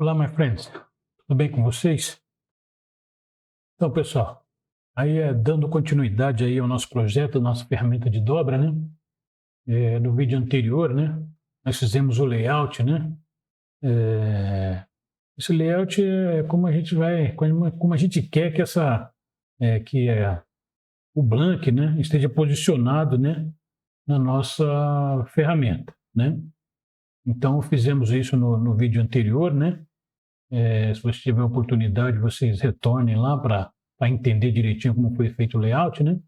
Olá, my friends. Tudo bem com vocês? Então, pessoal, aí dando continuidade aí ao nosso projeto, nossa ferramenta de dobra, né? No vídeo anterior, né? Nós fizemos o layout, né? Esse layout é como a gente vai, como a gente quer que o Blank, né? Esteja posicionado, né? Na nossa ferramenta, né? Então, fizemos isso no vídeo anterior, né? Se você tiver oportunidade, vocês retornem lá para entender direitinho como foi feito o layout, né?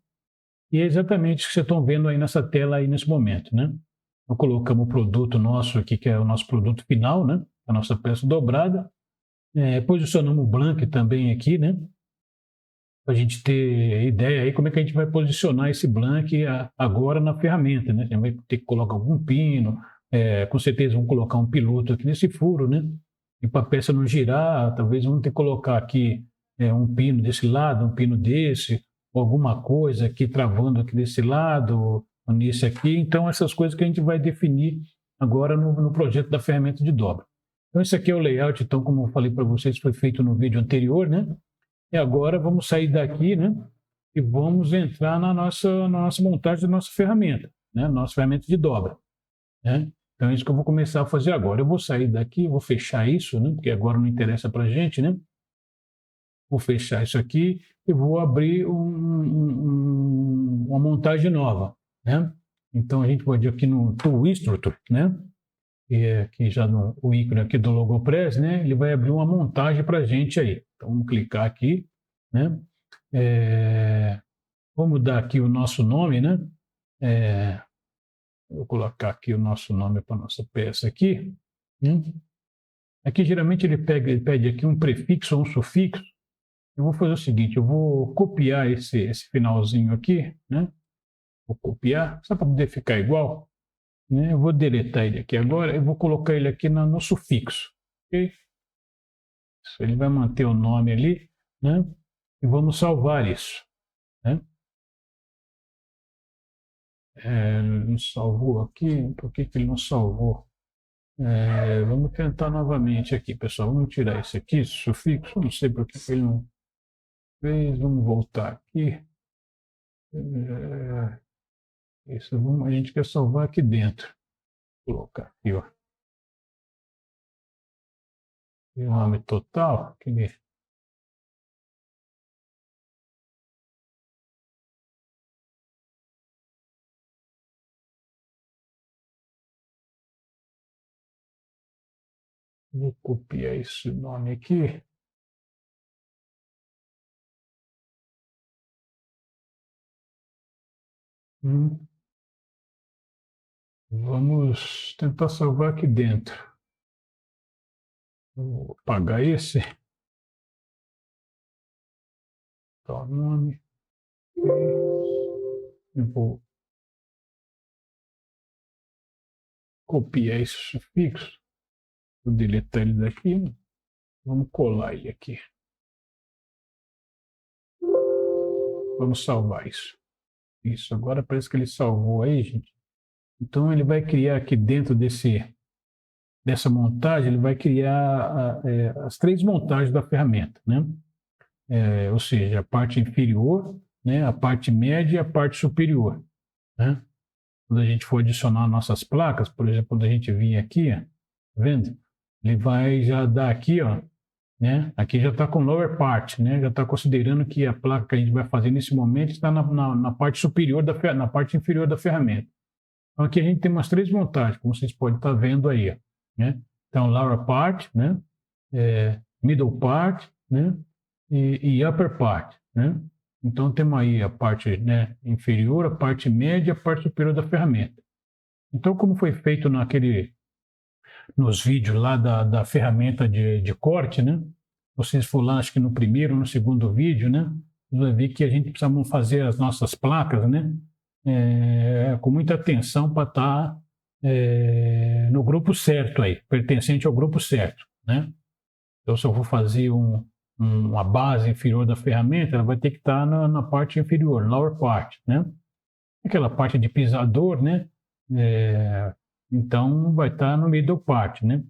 E é exatamente o que vocês estão vendo aí nessa tela aí nesse momento, né? Então, colocamos o produto nosso aqui, que é o nosso produto final, né? A nossa peça dobrada. Posicionamos o Blank também aqui, né? Para a gente ter ideia aí como é que a gente vai posicionar esse Blank agora na ferramenta, né? A gente vai ter que colocar algum pino, com certeza vamos colocar um piloto aqui nesse furo, né? E para a peça não girar, talvez vamos ter que colocar aqui um pino desse lado, um pino desse, ou alguma coisa aqui travando aqui desse lado, ou nesse aqui. Então, essas coisas que a gente vai definir agora no projeto da ferramenta de dobra. Então, esse aqui é o layout, então, como eu falei para vocês, foi feito no vídeo anterior, né? E agora vamos sair daqui, né? E vamos entrar na nossa montagem da nossa ferramenta, né? Nossa ferramenta de dobra, né? Então é isso que eu vou começar a fazer agora. Eu vou sair daqui, vou fechar isso, né? Porque agora não interessa para a gente, né? Vou fechar isso aqui e vou abrir uma montagem nova, né? Então a gente pode ir aqui no Tool Instructor, né? Que já o ícone aqui do Logopress, né? Ele vai abrir uma montagem para a gente aí. Então vamos clicar aqui, né? Vamos dar aqui o nosso nome, né? Vou colocar aqui o nosso nome para a nossa peça aqui, né? Aqui geralmente ele pede aqui um prefixo ou um sufixo. Eu vou fazer o seguinte, eu vou copiar esse finalzinho aqui, né? Vou copiar, só para poder ficar igual. Eu vou deletar ele aqui agora, eu vou colocar ele aqui no sufixo, ok? Ele vai manter o nome ali, né? E vamos salvar isso, né? Não salvou aqui, por que ele não salvou? Vamos tentar novamente aqui, pessoal. Vamos tirar esse aqui, esse sufixo, não sei por que ele não fez, vamos voltar aqui. Isso, a gente quer salvar aqui dentro. Vou colocar aqui, ó. O nome total, vou copiar esse nome aqui. Vamos tentar salvar aqui dentro. Vou apagar esse. Tá o nome. Eu vou copiar esse sufixo. Vou deletar ele daqui. Vamos colar ele aqui. Vamos salvar isso. Isso, agora parece que ele salvou aí, gente. Então ele vai criar aqui dentro dessa montagem, ele vai criar as três montagens da ferramenta, né? Ou seja, a parte inferior, né? A parte média e a parte superior, né? Quando a gente for adicionar nossas placas, por exemplo, quando a gente vir aqui, ó, tá vendo? Ele vai já dar aqui, ó, né? Aqui já está com lower part, né? Já está considerando que a placa que a gente vai fazer nesse momento está na parte superior na parte inferior da ferramenta. Então aqui a gente tem umas três montagens, como vocês podem estar vendo aí, ó, né? Então lower part, né? Middle part, né? E upper part, né? Então temos aí a parte, né, inferior, a parte média, a parte superior da ferramenta. Então como foi feito nos vídeos lá da ferramenta de corte, né? Vocês foram lá, acho que no primeiro ou no segundo vídeo, né? Você vai ver que a gente precisa fazer as nossas placas, né? Com muita atenção para estar no grupo certo aí, pertencente ao grupo certo, né? Então, se eu vou fazer uma base inferior da ferramenta, ela vai ter que estar na parte inferior, lower part, né? Aquela parte de pisador, né? Então, vai estar no middle part, né?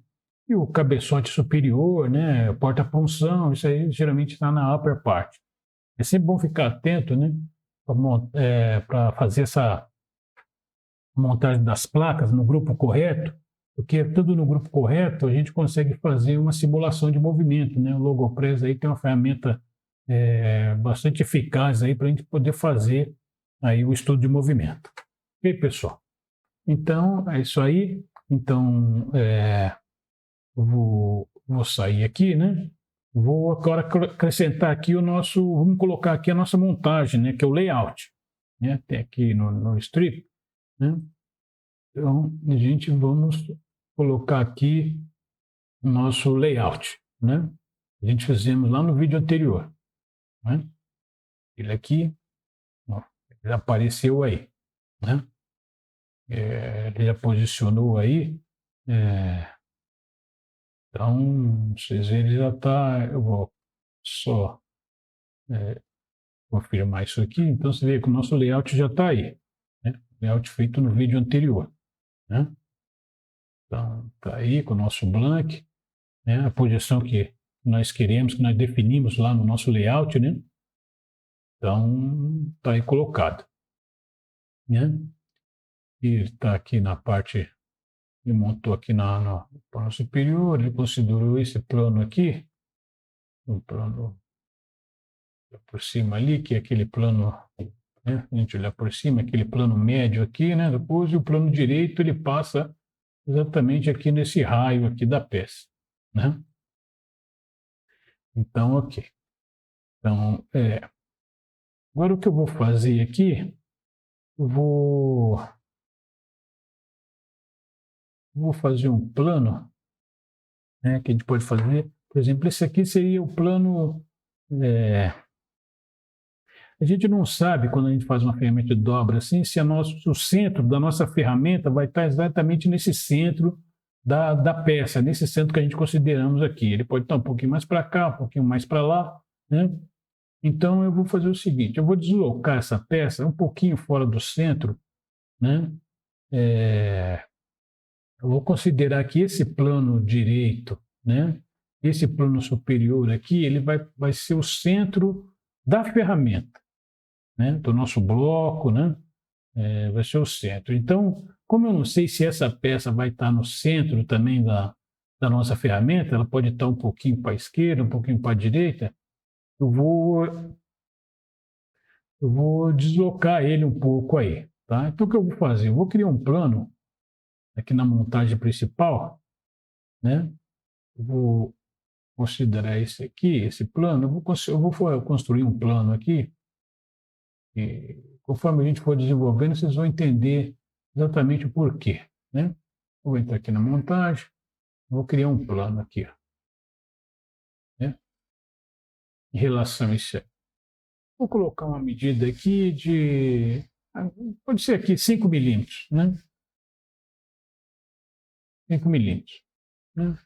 E o cabeçote superior, né? Porta-punção, isso aí geralmente está na upper part. É sempre bom ficar atento, né? Para fazer essa montagem das placas no grupo correto, porque tudo no grupo correto a gente consegue fazer uma simulação de movimento, né? O Logopress aí tem uma ferramenta bastante eficaz aí para a gente poder fazer aí o estudo de movimento. Ok, pessoal? Então, é isso aí. Então, vou sair aqui, né? Vou agora acrescentar aqui vamos colocar aqui a nossa montagem, né? Que é o layout, né? Tem aqui no strip, né? Então, vamos colocar aqui o nosso layout, né? A gente fizemos lá no vídeo anterior, né? Ele aqui, ó, ele apareceu aí, né? Ele já posicionou aí. Então, vocês verem, ele já está. Eu vou só confirmar isso aqui. Então, você vê que o nosso layout já está aí, né? Layout feito no vídeo anterior, né? Então, está aí com o nosso blank, né? A posição que nós queremos, que nós definimos lá no nosso layout, né? Então, está aí colocado, né? E está aqui na parte, ele montou aqui no plano superior, ele considerou esse plano aqui, um plano por cima ali, que é aquele plano, né? A gente olhar por cima, aquele plano médio aqui, né? Depois o plano direito ele passa exatamente aqui nesse raio aqui da peça, né? Então, ok. Então, agora o que eu vou fazer aqui, eu vou fazer um plano, né? Que a gente pode fazer, por exemplo, esse aqui seria o plano. A gente não sabe, quando a gente faz uma ferramenta de dobra assim, se o centro da nossa ferramenta vai estar exatamente nesse centro da peça, nesse centro que a gente consideramos aqui. Ele pode estar um pouquinho mais para cá, um pouquinho mais para lá, né? Então, eu vou fazer o seguinte, eu vou deslocar essa peça um pouquinho fora do centro, né? Eu vou considerar que esse plano direito, né? Esse plano superior aqui, ele vai ser o centro da ferramenta, né? Do nosso bloco, né? Vai ser o centro. Então, como eu não sei se essa peça vai estar no centro também da nossa ferramenta, ela pode estar um pouquinho para a esquerda, um pouquinho para a direita, eu vou deslocar ele um pouco aí, tá? Então, o que eu vou fazer? Eu vou criar um plano aqui na montagem principal, né? Eu vou considerar esse aqui, esse plano, eu vou construir um plano aqui, e conforme a gente for desenvolvendo, vocês vão entender exatamente o porquê, né? Vou entrar aqui na montagem, vou criar um plano aqui, ó, né? Em relação a isso aí. Vou colocar uma medida aqui pode ser aqui 5 milímetros, né? 5 milímetros, né?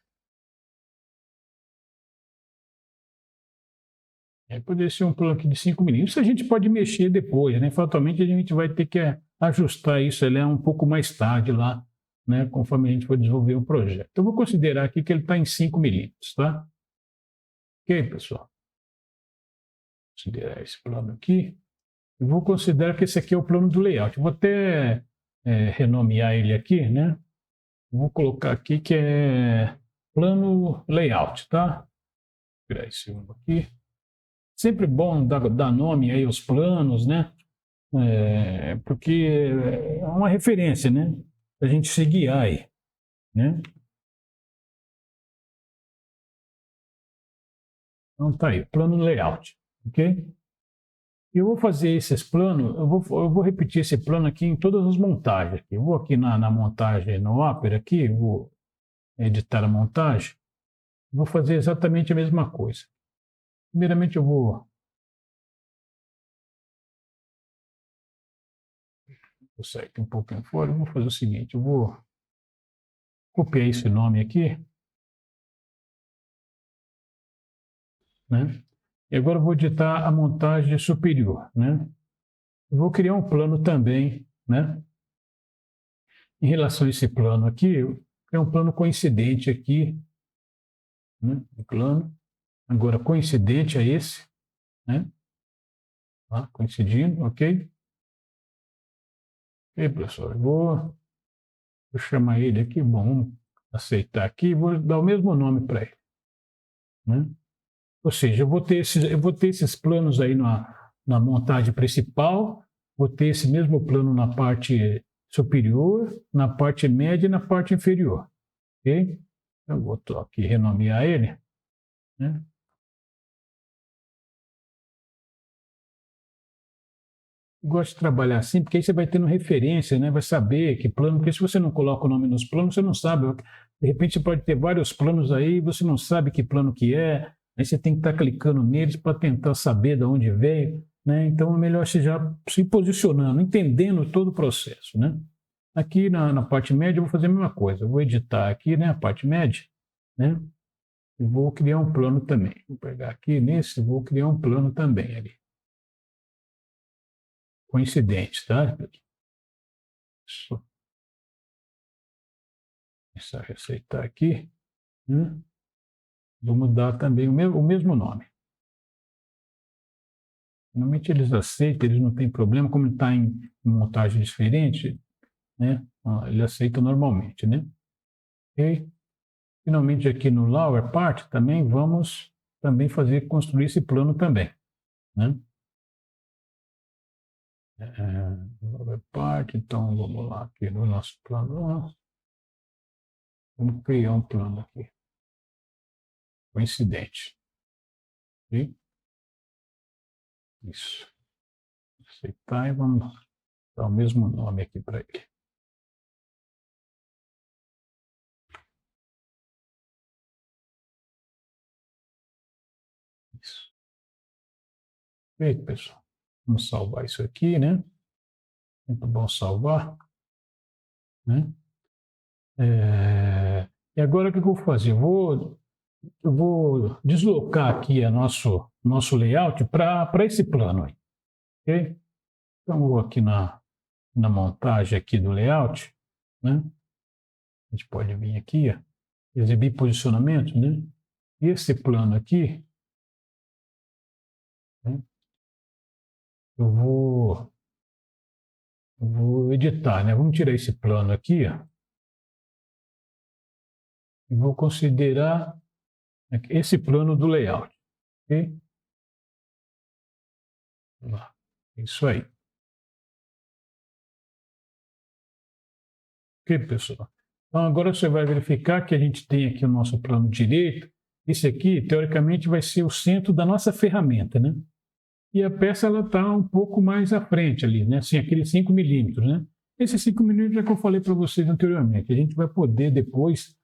Poderia ser um plano aqui de 5 milímetros. Isso a gente pode mexer depois, né? Fatalmente a gente vai ter que ajustar isso um pouco mais tarde lá, né? Conforme a gente for desenvolver o projeto. Então, eu vou considerar aqui que ele está em 5 milímetros, tá? Ok, pessoal? Considerar esse plano aqui. Eu vou considerar que esse aqui é o plano do layout. Eu vou até renomear ele aqui, né? Vou colocar aqui que é plano layout, tá? Vou tirar esse um aqui. Sempre bom dar nome aí aos planos, né? Porque é uma referência, né? Para a gente se guiar aí, né? Então tá aí, plano layout, ok? Eu vou fazer esses planos, eu vou repetir esse plano aqui em todas as montagens. Eu vou aqui na montagem no Opera aqui, vou editar a montagem, vou fazer exatamente a mesma coisa. Primeiramente eu vou sair aqui um pouquinho fora, eu vou fazer o seguinte, eu vou copiar esse nome aqui, né? E agora eu vou editar a montagem superior, né? Eu vou criar um plano também, né? Em relação a esse plano aqui, é um plano coincidente aqui né? O plano. Agora, coincidente a esse, né? Tá? Coincidindo, ok? Ok, professor, vou chamar ele aqui, bom, vamos aceitar aqui, vou dar o mesmo nome para ele, né? Ou seja, eu vou ter esses planos aí na montagem principal, vou ter esse mesmo plano na parte superior, na parte média e na parte inferior, ok? Eu vou aqui renomear ele, né? Gosto de trabalhar assim, porque aí você vai tendo referência, né? Vai saber que plano, porque se você não coloca o nome nos planos, você não sabe. De repente você pode ter vários planos aí, você não sabe que plano que é, aí você tem que estar clicando neles para tentar saber de onde veio, né? Então é melhor você já se posicionando, entendendo todo o processo, né? Aqui na parte média eu vou fazer a mesma coisa, eu vou editar aqui, né, a parte média, né? E vou criar um plano também. Vou pegar aqui nesse, vou criar um plano também ali. Coincidente, tá? Isso. Começar a receitar aqui. Vou mudar também o mesmo nome. Normalmente eles aceitam, eles não têm problema, como ele está em montagem diferente, né? Ele aceita normalmente, né? Ok? Finalmente aqui no Lower Part também vamos também construir esse plano também, né? Lower Part, então vamos lá aqui no nosso plano. Vamos criar um plano aqui. Coincidente. Ok? Isso. Aceitar e vamos dar o mesmo nome aqui para ele. Isso. Feito, pessoal. Vamos salvar isso aqui, né? Muito bom salvar, né? E agora o que eu vou fazer? Eu vou deslocar aqui nosso layout para esse plano aí, ok? Então, eu vou aqui na montagem aqui do layout, né? A gente pode vir aqui, ó, exibir posicionamento, né? E esse plano aqui, né? Eu vou editar, né? Vamos tirar esse plano aqui, ó, e vou considerar esse plano do layout, ok? Isso aí. Ok, pessoal? Então, agora você vai verificar que a gente tem aqui o nosso plano direito. Esse aqui, teoricamente, vai ser o centro da nossa ferramenta, né? E a peça ela está um pouco mais à frente ali, né? Assim, aqueles 5 milímetros, né? Esses 5 milímetros é que eu falei para vocês anteriormente. A gente vai poder depois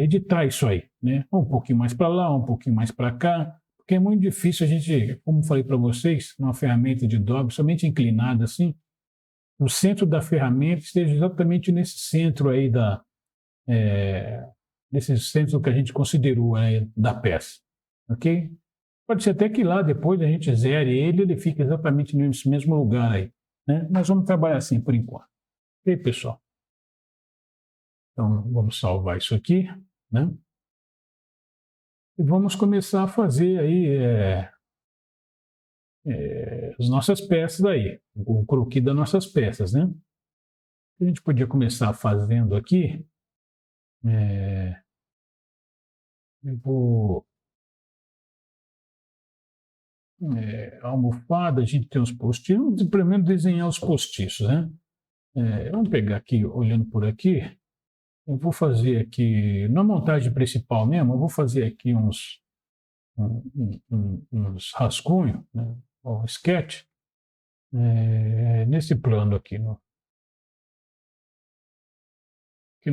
editar isso aí, né? Um pouquinho mais para lá, um pouquinho mais para cá, porque é muito difícil a gente, como falei para vocês, numa ferramenta de dobra, somente inclinada assim, o centro da ferramenta esteja exatamente nesse centro aí nesse centro que a gente considerou aí da peça, ok? Pode ser até que lá depois a gente zere ele fica exatamente nesse mesmo lugar aí, né? Mas vamos trabalhar assim por enquanto. Ok, pessoal? Então vamos salvar isso aqui, né? E vamos começar a fazer aí as nossas peças aí, o croquis das nossas peças, né? A gente podia começar fazendo aqui. Eu vou almofada, a gente tem os postiços, vamos primeiro desenhar os postiços, né? Vamos pegar aqui, olhando por aqui, eu vou fazer aqui, na montagem principal mesmo, eu vou fazer aqui uns rascunhos, né? Um sketch, nesse plano aqui no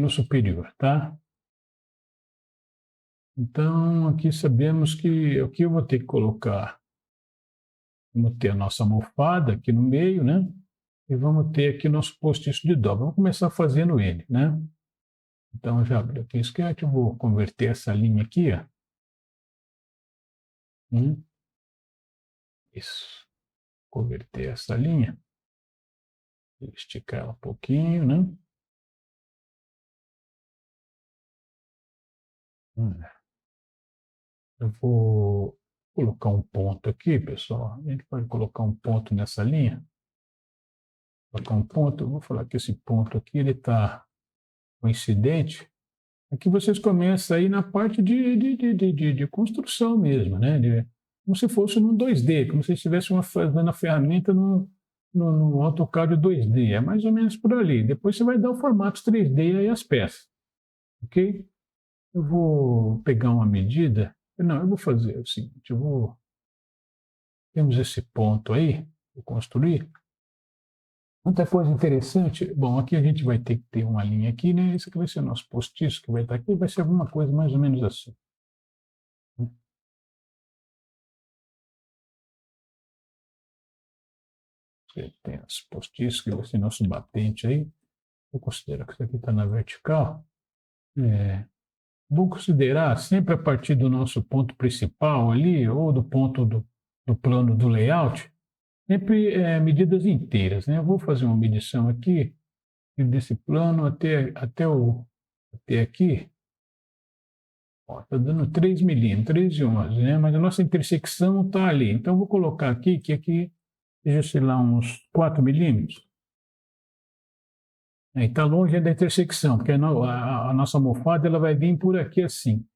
superior, tá? Então, aqui sabemos que aqui eu vou ter que colocar, vamos ter a nossa almofada aqui no meio, né? E vamos ter aqui nosso postiço de dobra. Vamos começar fazendo ele, né? Então, já abri aqui o sketch, eu vou converter essa linha aqui, ó. Isso. Converter essa linha. Esticar ela um pouquinho, né? Eu vou colocar um ponto aqui, pessoal. A gente pode colocar um ponto nessa linha. Colocar um ponto. Eu vou falar que esse ponto aqui ele está coincidente. Aqui vocês começam aí na parte de construção mesmo, né? Como se fosse num 2D, como se estivesse fazendo a ferramenta no AutoCAD 2D. É mais ou menos por ali. Depois você vai dar o formato 3D aí as peças. Ok? Eu vou pegar uma medida. Não, eu vou fazer o seguinte, temos esse ponto aí, vou construir. Muita coisa interessante. Bom, aqui a gente vai ter que ter uma linha aqui, né? Esse aqui vai ser o nosso postiço que vai estar aqui, vai ser alguma coisa mais ou menos assim. Você tem os postiços, que vai ser nosso batente aí. Eu considero que isso aqui está na vertical. Vou considerar sempre a partir do nosso ponto principal ali, ou do ponto do plano do layout, sempre medidas inteiras, né? Eu vou fazer uma medição aqui, desse plano até aqui. Está dando 3 milímetros, 3,11, né? Mas a nossa intersecção está ali. Então, eu vou colocar aqui, que aqui seja, sei lá, uns 4 milímetros. Está longe da intersecção, porque a nossa almofada ela vai vir por aqui assim,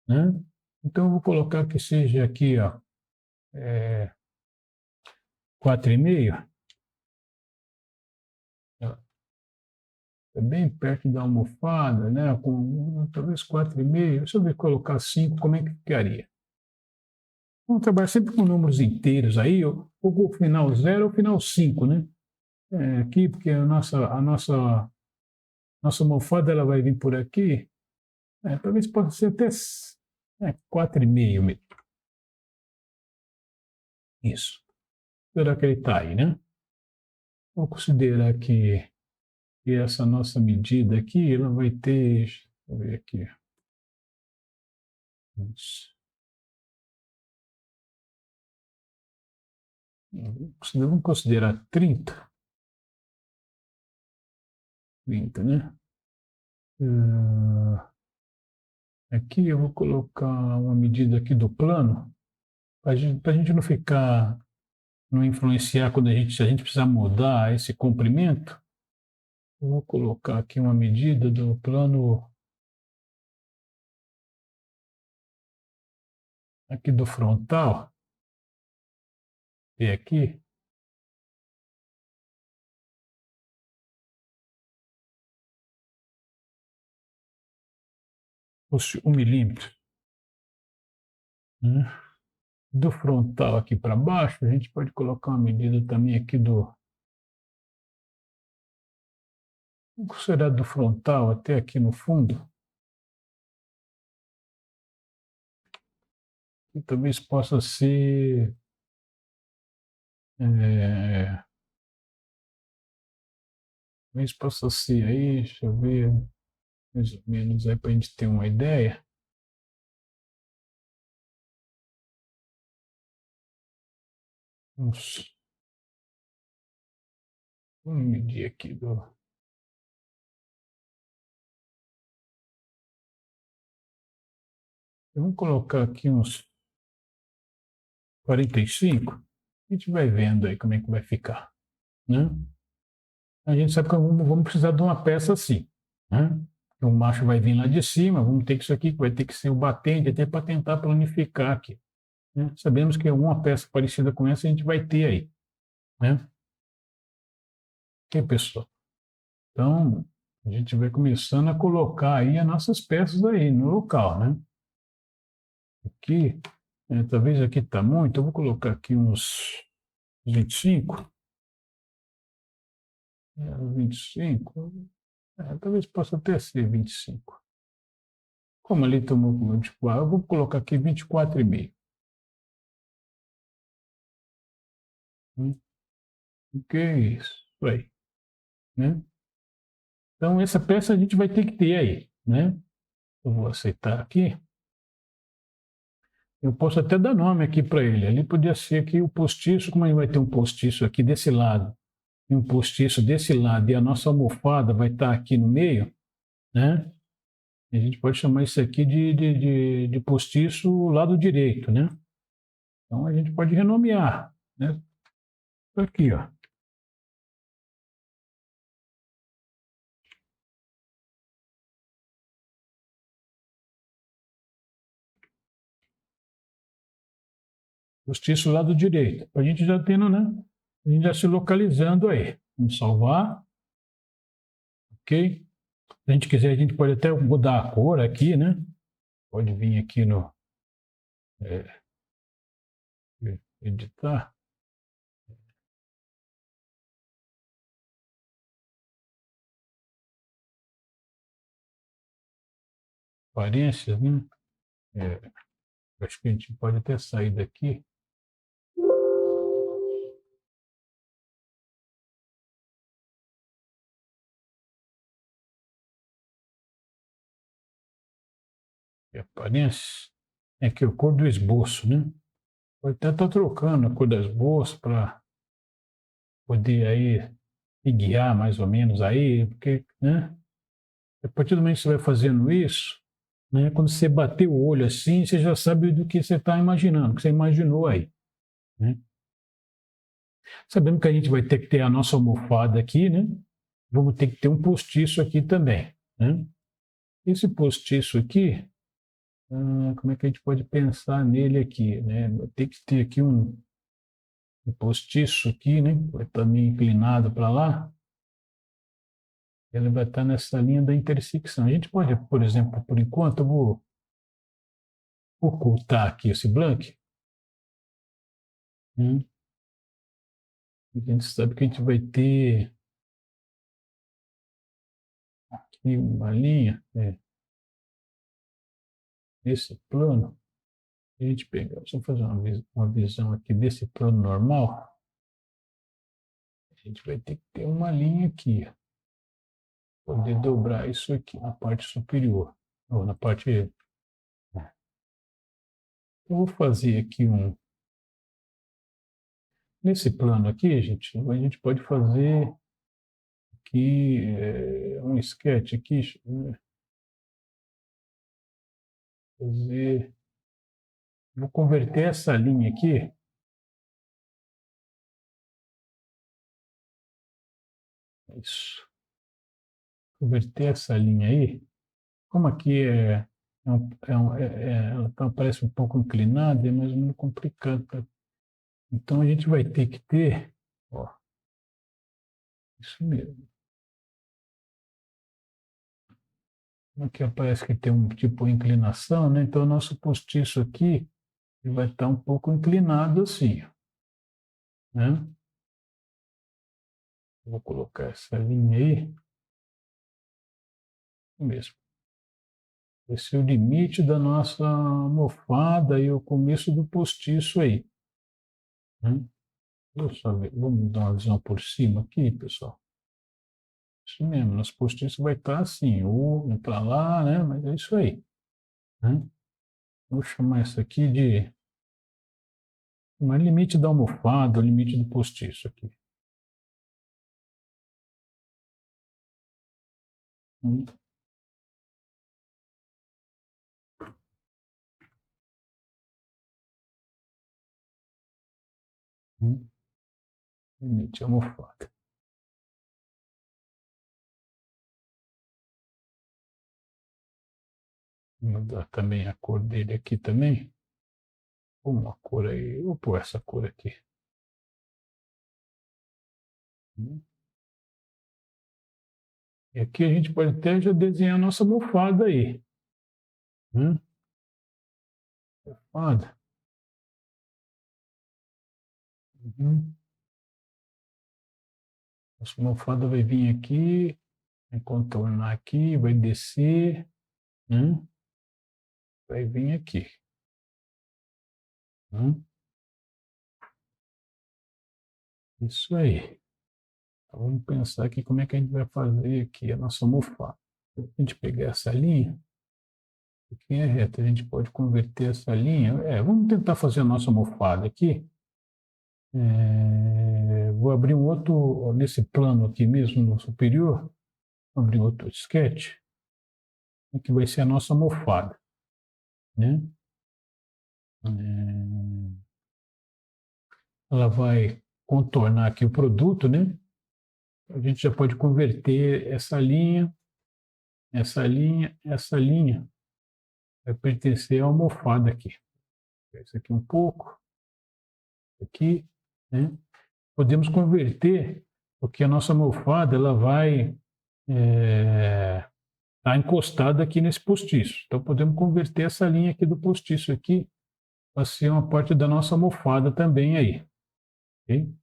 né? Então, eu vou colocar que seja aqui, ó, 4,5. É bem perto da almofada, né? Com talvez 4,5. Se eu colocar 5, como é que ficaria? Vamos trabalhar sempre com números inteiros aí, ou o final 0 ou o final 5, né? Aqui, porque a nossa almofada ela vai vir por aqui. Talvez possa ser até 4,5 mesmo. Isso. Será que ele está aí, né? Vou considerar que essa nossa medida aqui, ela vai ter. Deixa eu ver aqui. Isso. Vamos considerar 30. 30, né? Aqui eu vou colocar uma medida aqui do plano, para a gente não influenciar quando se a gente precisar mudar esse comprimento. Eu vou colocar aqui uma medida do plano aqui do frontal. E aqui. Fosse 1 milímetro. Né? Do frontal aqui para baixo, a gente pode colocar uma medida também aqui do. O que será do frontal até aqui no fundo? E talvez possa ser. Talvez possa ser aí, deixa eu ver, mais ou menos aí para a gente ter uma ideia. Vamos medir aqui Vamos colocar aqui uns 45. A gente vai vendo aí como é que vai ficar, né? A gente sabe que vamos precisar de uma peça assim, né? O macho vai vir lá de cima, vamos ter que isso aqui, vai ter que ser o batente até para tentar planificar aqui, né? Sabemos que alguma peça parecida com essa a gente vai ter aí, né? Ok, pessoal? Então, a gente vai começando a colocar aí as nossas peças aí no local, né? Aqui, talvez aqui está muito, eu vou colocar aqui uns 25. 25, talvez possa até ser 25. Como ali tomou com 24, eu vou colocar aqui 24,5. O que é isso? Aí, né? Então, essa peça a gente vai ter que ter aí, né? Eu vou aceitar aqui. Eu posso até dar nome aqui para ele. Ali podia ser aqui o postiço, como a gente vai ter um postiço aqui desse lado e um postiço desse lado, e a nossa almofada vai estar aqui no meio, né? A gente pode chamar isso aqui de postiço lado direito, né? Então a gente pode renomear, né? Isso aqui, ó. Postiço lado direito. A gente já tendo, né? A gente já se localizando aí. Vamos salvar, ok? Se a gente quiser, a gente pode até mudar a cor aqui, né? Pode vir aqui no é, editar. Aparências, né? É, acho que a gente pode até sair daqui. Aparência. É aqui a cor do esboço, né? Pode até estar trocando a cor do esboço para poder aí me guiar mais ou menos aí, porque, né? A partir do momento que você vai fazendo isso, né? Quando você bater o olho assim, você já sabe do que você está imaginando, o que você imaginou aí, né? Sabendo que a gente vai ter que ter a nossa almofada aqui, né? Vamos ter que ter um postiço aqui também, né? Esse postiço aqui, como é que a gente pode pensar nele aqui, né? Tem que ter aqui um postiço aqui, né? Vai estar meio inclinado para lá. Ele vai estar nessa linha da intersecção. A gente pode, por exemplo, por enquanto, eu vou ocultar aqui esse blank, né? A gente sabe que a gente vai ter aqui uma linha, nesse plano. A gente pega, deixa eu fazer uma visão aqui desse plano normal. A gente vai ter que ter uma linha aqui, ó. Poder dobrar isso aqui na parte superior, ou na parte. Eu vou fazer aqui um. Nesse plano aqui, a gente pode fazer aqui um sketch aqui, fazer. Vou converter essa linha aqui. Isso. Converter essa linha aí. Como aqui ela parece um pouco inclinada, é mais ou menos complicado. Tá? Então a gente vai ter que ter, ó, isso mesmo. Aqui parece que tem um tipo de inclinação, né? Então o nosso postiço aqui ele vai estar um pouco inclinado assim, né? Vou colocar essa linha aí, mesmo. Esse é o limite da nossa almofada e o começo do postiço aí, né? Vamos dar uma visão por cima aqui, pessoal. Isso mesmo, nosso postiço vai estar assim, ou para lá, né? Mas é isso aí, né? Vou chamar isso aqui de o limite da almofada, o limite do postiço aqui. Hum, limite da almofada. Vou mudar também a cor dele aqui também. Uma cor aí, vou pôr essa cor aqui. E aqui a gente pode até já desenhar a nossa almofada aí. Almofada. Uhum. Nossa almofada vai vir aqui, vai contornar aqui, vai descer, vai vir aqui. Isso aí. Então, vamos pensar aqui como é que a gente vai fazer aqui a nossa almofada. Se a gente pegar essa linha, aqui é reta, a gente pode converter essa linha. Vamos tentar fazer a nossa almofada aqui. Vou abrir um outro, nesse plano aqui mesmo, no superior, vou abrir outro sketch. que vai ser a nossa almofada, né? Ela vai contornar aqui o produto, né? A gente já pode converter essa linha vai pertencer à almofada aqui. Isso aqui um pouco, aqui, né? Podemos converter, porque a nossa almofada ela vai estar encostada aqui nesse postiço. Então podemos converter essa linha aqui do postiço aqui para ser uma parte da nossa almofada também aí. Ok?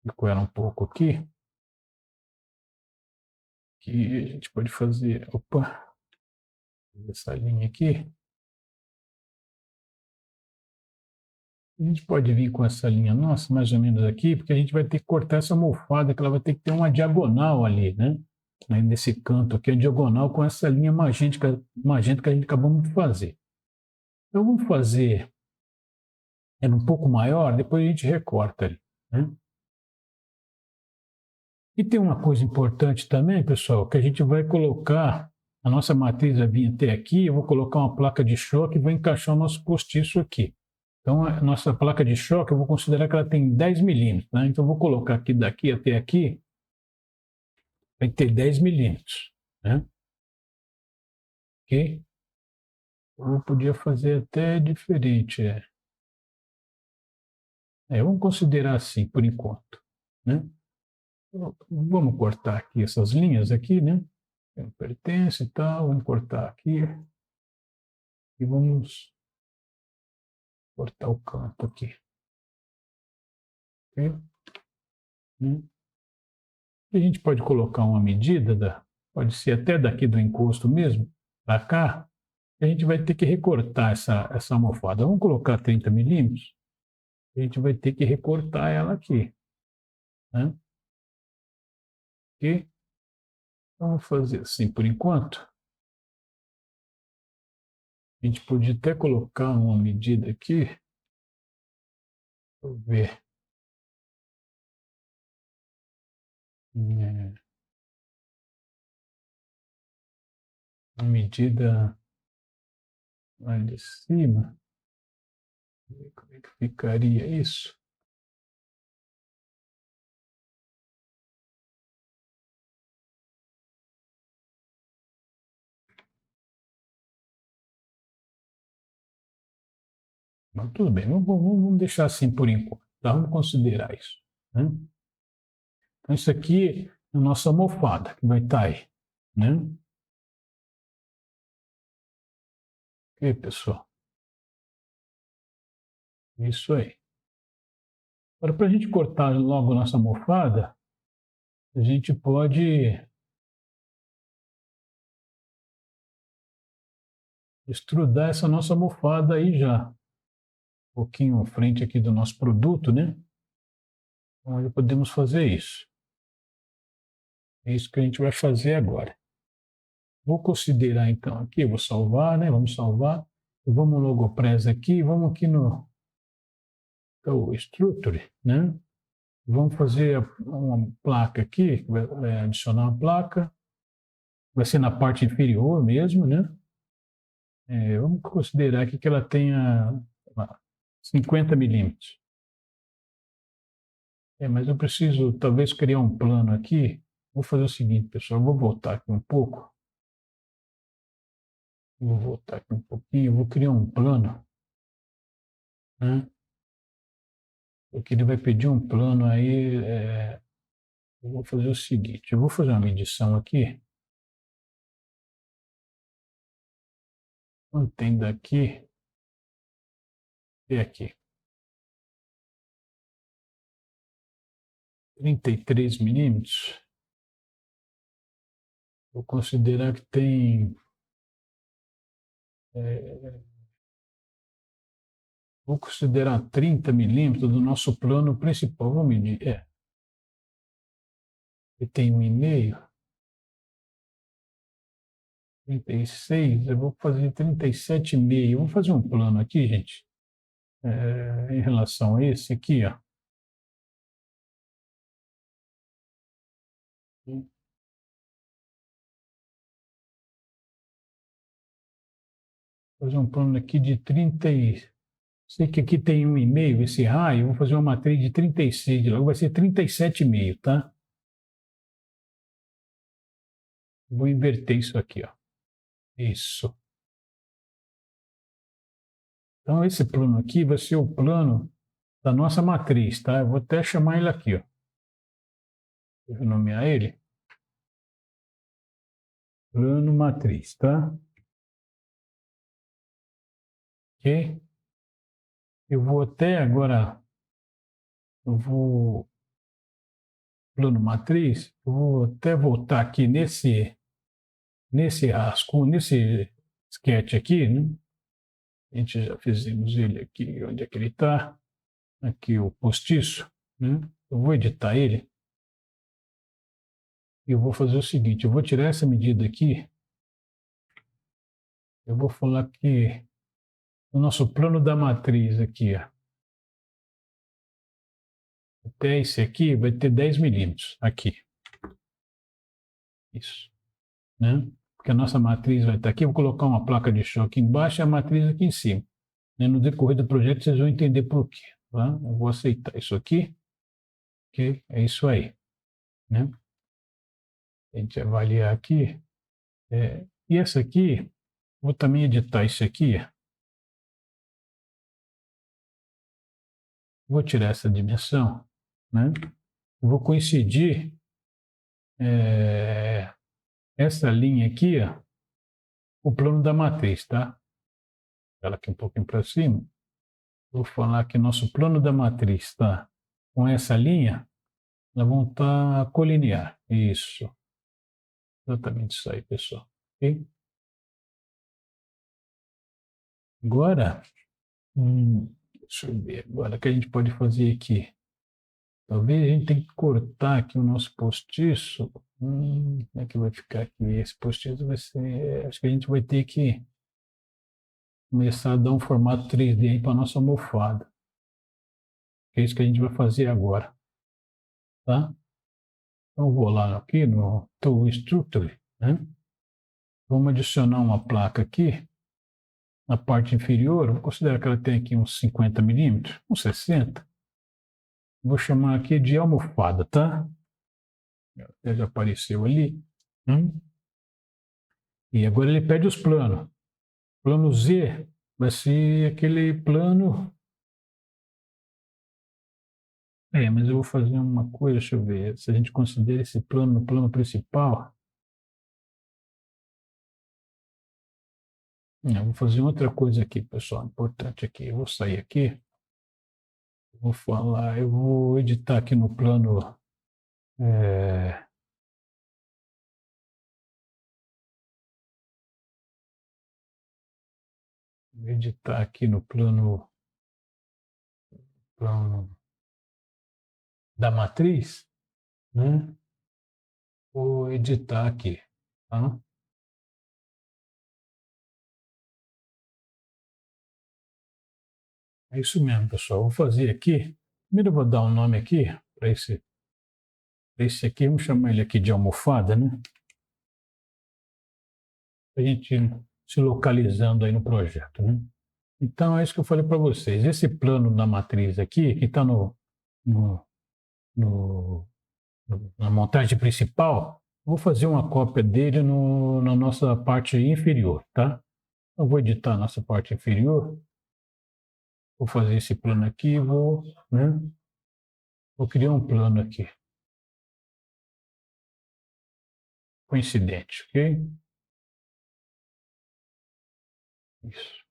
Fico ela um pouco aqui. Que a gente pode fazer, opa, essa linha aqui. A gente pode vir com essa linha nossa, mais ou menos aqui, porque a gente vai ter que cortar essa almofada, que ela vai ter que ter uma diagonal ali, né? Aí nesse canto aqui, a diagonal com essa linha magenta que a gente acabamos de fazer. Então vamos fazer ela um pouco maior, depois a gente recorta ali, né? E tem uma coisa importante também, pessoal, que a gente vai colocar, a nossa matriz vai vir até aqui, eu vou colocar uma placa de choque e vou encaixar o nosso postiço aqui. Então, a nossa placa de choque, eu vou considerar que ela tem 10 milímetros, né? Então, eu vou colocar aqui daqui até aqui, vai ter 10 milímetros, né? Ok? Eu podia fazer até diferente, vamos considerar assim, por enquanto, né? Vamos cortar aqui essas linhas aqui, né? Pertence e tal, vamos cortar aqui e vamos cortar o canto aqui, ok? A gente pode colocar uma medida, pode ser até daqui do encosto mesmo, para cá, a gente vai ter que recortar essa almofada. Vamos colocar 30 milímetros, a gente vai ter que recortar ela aqui, né? Ok? Vamos fazer assim por enquanto. A gente podia até colocar uma medida aqui. Deixa eu ver. Uma medida lá de cima. Como é que ficaria isso? Mas tudo bem, vamos deixar assim por enquanto. Tá? Vamos considerar isso, né? Então, isso aqui é a nossa almofada que vai estar aí, né? Ok, pessoal? Isso aí. Agora, para a gente cortar logo a nossa almofada, a gente pode estrudar essa nossa almofada aí já. Um pouquinho à frente aqui do nosso produto, né? Então, aí podemos fazer isso. É isso que a gente vai fazer agora. Vou considerar então aqui, vou salvar, né? Vamos salvar. Vamos no Logopress aqui, vamos aqui no Structure, né? Vamos fazer uma placa aqui, vai adicionar uma placa, vai ser na parte inferior mesmo, né? Vamos considerar aqui que ela tenha 50 milímetros. Mas eu preciso talvez criar um plano aqui. Vou fazer o seguinte, pessoal, vou voltar aqui um pouco. Vou voltar aqui um pouquinho, vou criar um plano, né? Porque ele vai pedir um plano aí. Eu vou fazer o seguinte, eu vou fazer uma medição aqui. Mantém daqui até aqui. 33 milímetros. Vou considerar que tem. Vou considerar 30 milímetros do nosso plano principal. Vou medir. Ele tem 1,5. 36. Eu vou fazer 37,5. Vou fazer um plano aqui, gente. Em relação a esse aqui, ó. Vou fazer um plano aqui de 30 e... Sei que aqui tem 1,5 esse raio, vou fazer uma matriz de 36, logo vai ser 37,5, tá? Vou inverter isso aqui, ó. Isso. Então, esse plano aqui vai ser o plano da nossa matriz, tá? Eu vou até chamar ele aqui, ó. Deixa eu nomear ele. Plano matriz, tá? Ok? Eu vou até agora, plano matriz, eu vou até voltar aqui nesse rascunho, nesse sketch aqui, né? A gente já fizemos ele aqui, onde é que ele está? Aqui o postiço, né? Eu vou editar ele e eu vou fazer o seguinte, eu vou tirar essa medida aqui, eu vou falar que o nosso plano da matriz aqui, ó, até esse aqui vai ter 10 milímetros aqui. Isso, né? Porque a nossa matriz vai estar aqui, eu vou colocar uma placa de choque embaixo e a matriz aqui em cima. No decorrer do projeto vocês vão entender por quê. Tá? Eu vou aceitar isso aqui, ok? É isso aí, né? A gente avaliar aqui. E essa aqui, vou também editar isso aqui. Vou tirar essa dimensão, né? Vou coincidir essa linha aqui, ó, o plano da matriz, tá? Ela aqui um pouquinho para cima. Vou falar que nosso plano da matriz está com essa linha, nós vamos estar colinear. Isso. Exatamente isso aí, pessoal. Ok? Agora, deixa eu ver agora o que a gente pode fazer aqui. Talvez a gente tenha que cortar aqui o nosso postiço. Como é que vai ficar aqui? Esse postiço vai ser... Acho que a gente vai ter que começar a dar um formato 3D aí para a nossa almofada. É isso que a gente vai fazer agora. Tá? Então, eu vou lá aqui no Tool Structure, né? Vamos adicionar uma placa aqui na parte inferior. Vou considerar que ela tem aqui uns 50 milímetros, uns 60. Vou chamar aqui de almofada, tá? Já apareceu ali. E agora ele pede os planos. Plano Z vai ser aquele plano. Mas eu vou fazer uma coisa, deixa eu ver. Se a gente considera esse plano no plano principal. Eu vou fazer outra coisa aqui, pessoal, importante aqui. Eu vou sair aqui. Vou falar, eu vou editar aqui no plano. Editar aqui no plano da matriz, né? Vou editar aqui, tá? É isso mesmo, pessoal. Vou fazer aqui. Primeiro eu vou dar um nome aqui para esse aqui. Vamos chamar ele aqui de almofada, né? Para a gente se localizando aí no projeto, né? Então é isso que eu falei para vocês. Esse plano da matriz aqui, que está no, na montagem principal, vou fazer uma cópia dele na nossa parte inferior, tá? Eu vou editar a nossa parte inferior. Vou fazer esse plano aqui, né? Vou criar um plano aqui. Coincidente, ok? Isso.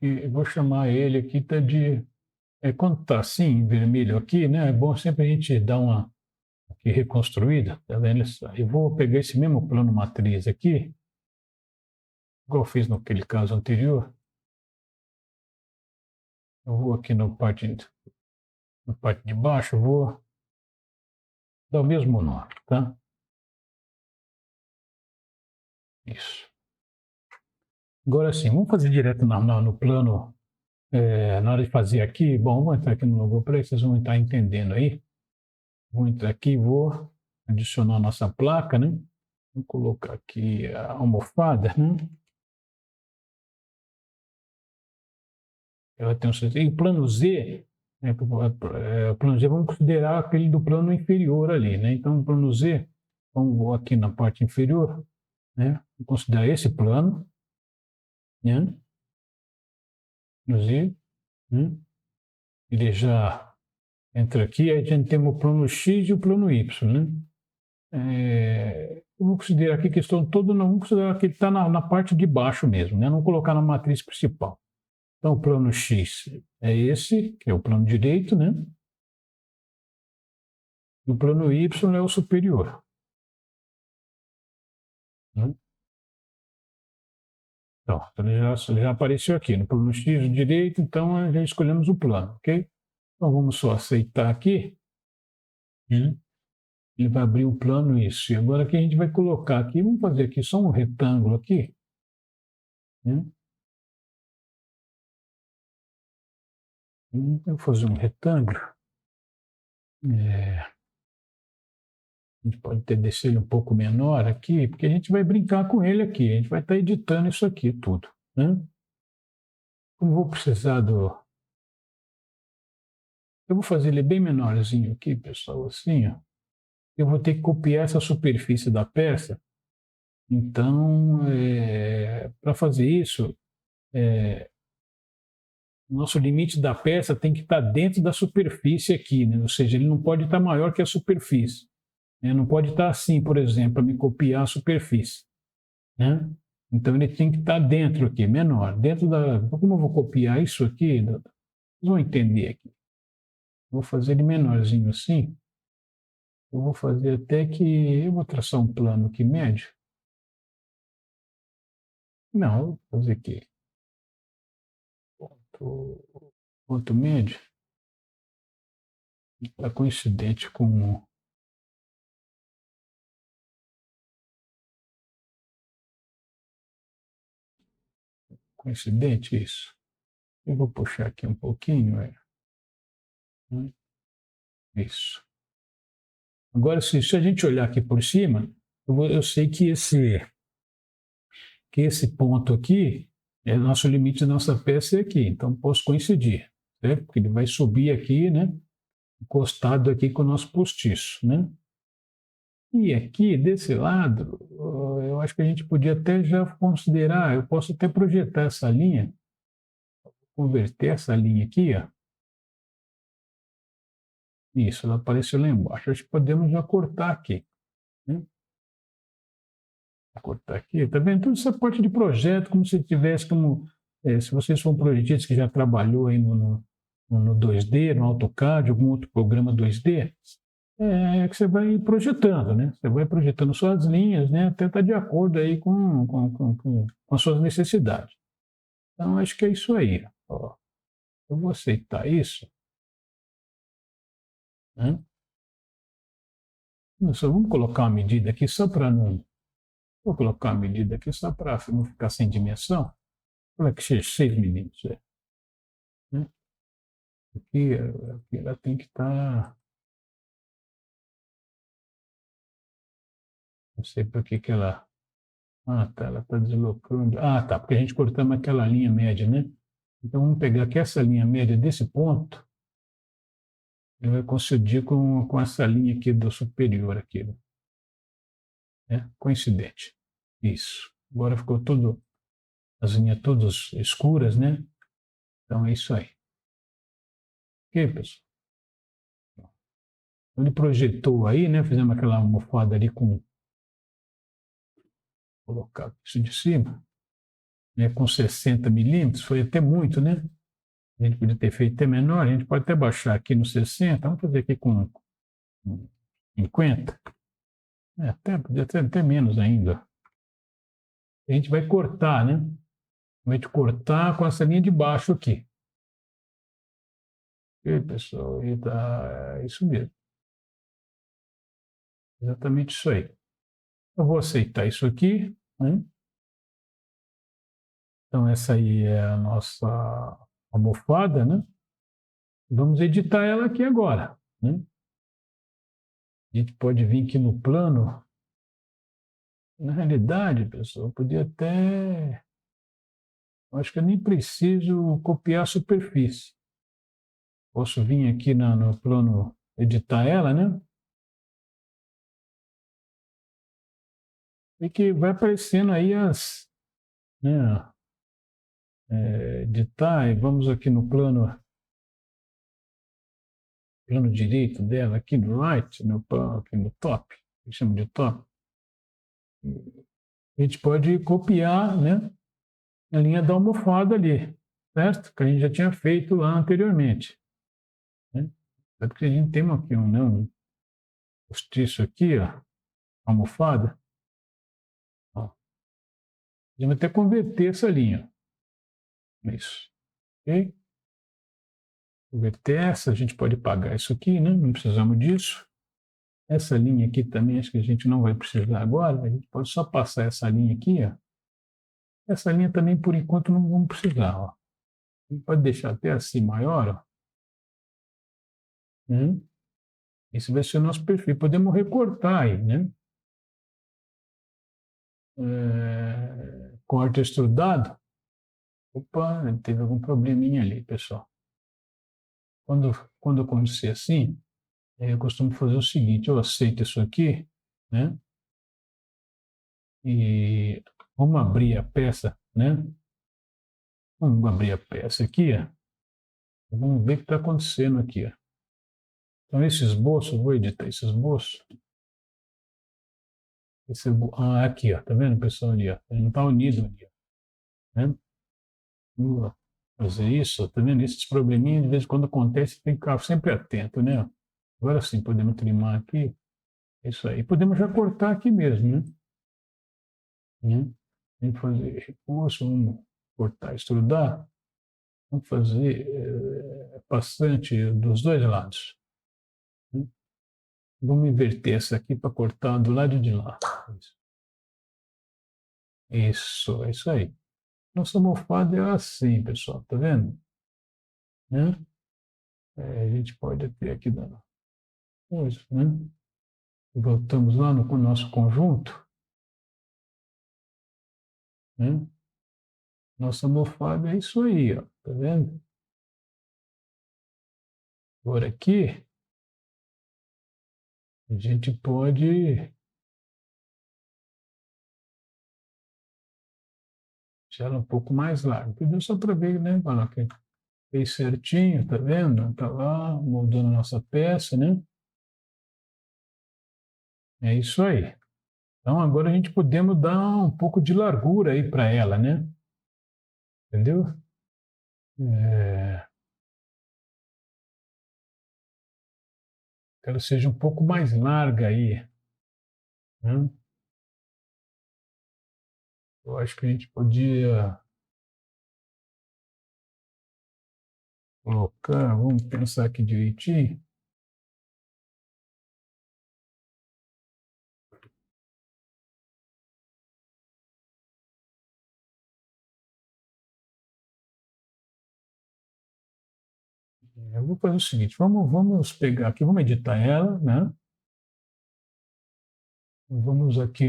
E vou chamar ele aqui tá de... quando está assim, em vermelho aqui, né? É bom sempre a gente dar uma aqui reconstruída, tá vendo? Eu vou pegar esse mesmo plano matriz aqui, igual eu fiz naquele caso anterior. Eu vou aqui na parte de baixo, eu vou dar o mesmo nome, tá? Isso. Agora sim, vamos fazer direto no plano, na hora de fazer aqui. Bom, vou entrar aqui no logo para vocês vão estar entendendo aí. Vou entrar aqui, vou adicionar a nossa placa, né? Vou colocar aqui a almofada, né? ela tem e o plano Z, né, o plano Z, vamos considerar aquele do plano inferior ali, né? Então, o plano Z, vamos aqui na parte inferior, né? Vou considerar esse plano, né? Z, né? Ele já entra aqui, aí a gente tem o plano X e o plano Y, né? Eu vou considerar aqui que estão todos, não vou considerar que está na parte de baixo mesmo, né? Não colocar na matriz principal. Então, o plano X é esse, que é o plano direito, né? E o plano Y é o superior. Né? Então, ele já apareceu aqui no plano X direito, então já escolhemos o plano, ok? Então, vamos só aceitar aqui. Né? Ele vai abrir o plano, isso. E agora aqui a gente vai colocar aqui, vamos fazer aqui só um retângulo aqui. Né? Vou fazer um retângulo. A gente pode até descer ele um pouco menor aqui, porque a gente vai brincar com ele aqui. A gente vai estar editando isso aqui tudo. Né? Como vou precisar do... Eu vou fazer ele bem menorzinho aqui, pessoal, assim, ó. Eu vou ter que copiar essa superfície da peça. Então, para fazer isso, o nosso limite da peça tem que estar dentro da superfície aqui, né? Ou seja, ele não pode estar maior que a superfície. Né? Não pode estar assim, por exemplo, para me copiar a superfície. Né? Então, ele tem que estar dentro aqui, menor. Dentro da... Como eu vou copiar isso aqui? Vocês vão entender aqui. Vou fazer ele menorzinho assim. Eu vou fazer até que... Eu vou traçar um plano aqui médio. Não, eu vou fazer aqui. Ponto médio. Está coincidente com... Coincidente isso. Eu vou puxar aqui um pouquinho. Isso. Agora, se a gente olhar aqui por cima, eu sei que esse ponto aqui é o nosso limite da nossa peça aqui. Então, posso coincidir, certo? Porque ele vai subir aqui, né? Encostado aqui com o nosso postiço, né? E aqui, desse lado, eu acho que a gente podia até já considerar, eu posso até projetar essa linha, converter essa linha aqui, ó. Isso, ela apareceu lá embaixo. Acho que podemos já cortar aqui. Né? Cortar aqui, tá vendo? Toda essa parte de projeto, como se tivesse como... se vocês for um projetista que já trabalhou aí no 2D, no AutoCAD, algum outro programa 2D, que você vai projetando, né? Você vai projetando suas linhas, né? Até estar de acordo aí com as suas necessidades. Então, acho que é isso aí. Ó. Eu vou aceitar isso. Né? Só vamos colocar uma medida aqui só para não... Vou colocar uma medida aqui só para não ficar sem dimensão. Como é que seja 6 milímetros? Né? Aqui ela tem que estar... Não sei por que ela... Ah, tá, ela está deslocando. Ah, tá, porque a gente cortamos aquela linha média, né? Então, vamos pegar aqui essa linha média desse ponto, ele vai coincidir com essa linha aqui do superior, aqui, né? Coincidente. Isso. Agora ficou tudo, as linhas todas escuras, né? Então, é isso aí. Ok, pessoal? Ele projetou aí, né? Fizemos aquela almofada ali com... Vou colocar isso de cima, né? Com 60 milímetros, foi até muito, né? A gente podia ter feito até menor, a gente pode até baixar aqui no 60, vamos fazer aqui com 50. Podia ter até menos ainda. A gente vai cortar, né? Vai te cortar com essa linha de baixo aqui. E pessoal, é isso mesmo. Exatamente isso aí. Eu vou aceitar isso aqui, né? Então, essa aí é a nossa almofada, né? Vamos editar ela aqui agora, né? A gente pode vir aqui no plano. Na realidade, pessoal, eu podia até... Acho que eu nem preciso copiar a superfície. Posso vir aqui no plano, editar ela, né? E que vai aparecendo aí né, editar, e vamos aqui no plano direito dela, aqui no right, aqui no top, que chama de top. A gente pode copiar, né, a linha da almofada ali, certo? Que a gente já tinha feito lá anteriormente. Né? É porque a gente tem aqui um postiço aqui, ó, almofada. Ó. A gente vai até converter essa linha. Isso. Ok? Converter essa, a gente pode pagar isso aqui, né? Não precisamos disso. Essa linha aqui também, acho que a gente não vai precisar agora. A gente pode só passar essa linha aqui, ó. Essa linha também, por enquanto, não vamos precisar, ó. A gente pode deixar até assim maior, ó. Esse vai ser o nosso perfil. Podemos recortar aí, né? Corte extrudado. Opa, teve algum probleminha ali, pessoal. Quando acontecer assim, eu costumo fazer o seguinte: eu aceito isso aqui, né? E vamos abrir a peça, né? Vamos abrir a peça aqui, ó. Vamos ver o que está acontecendo aqui, ó. Então, esse esboço, vou editar esse esboço. Aqui, ó. Tá vendo, pessoal, ali, ó? Ele não está unido ali, ó. Né? Vamos fazer isso, tá vendo? Esses probleminhas, de vez em quando acontece, tem que ficar sempre atento, né? Agora sim, podemos trimar aqui. É isso aí. Podemos já cortar aqui mesmo, né? Tem que fazer recurso, vamos cortar, extrudar. Vamos fazer bastante dos dois lados. Né? Vamos inverter essa aqui para cortar do lado de lá. Isso, é isso aí. Nossa almofada é assim, pessoal, tá vendo? Né? A gente pode ter aqui dando coisa, né? Voltamos lá no nosso conjunto, né? Nossa almofada é isso aí, ó, tá vendo? Agora aqui, a gente pode deixar ela um pouco mais larga. Deu só para ver, né? Olha, que fez certinho, tá vendo? Tá lá, moldando a nossa peça, né? É isso aí. Então agora a gente podemos dar um pouco de largura aí para ela, né? Entendeu? É, que ela seja um pouco mais larga aí, né? Eu acho que a gente podia colocar, vamos pensar aqui direitinho. Eu vou fazer o seguinte, vamos pegar aqui, vamos editar ela, né? Vamos aqui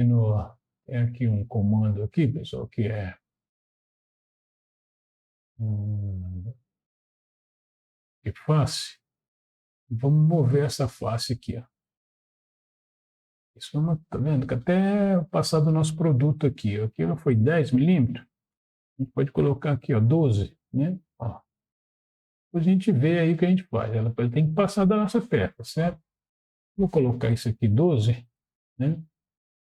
tem aqui um comando aqui, pessoal, que é um, que face. Vamos mover essa face aqui, ó. Isso vamos, tá vendo? Que até passar do nosso produto aqui, ó. Aqui ela foi 10 milímetros, a gente pode colocar aqui, ó, 12, né? Ó. Depois a gente vê aí o que a gente faz. Ela tem que passar da nossa peça, certo? Vou colocar isso aqui 12, né?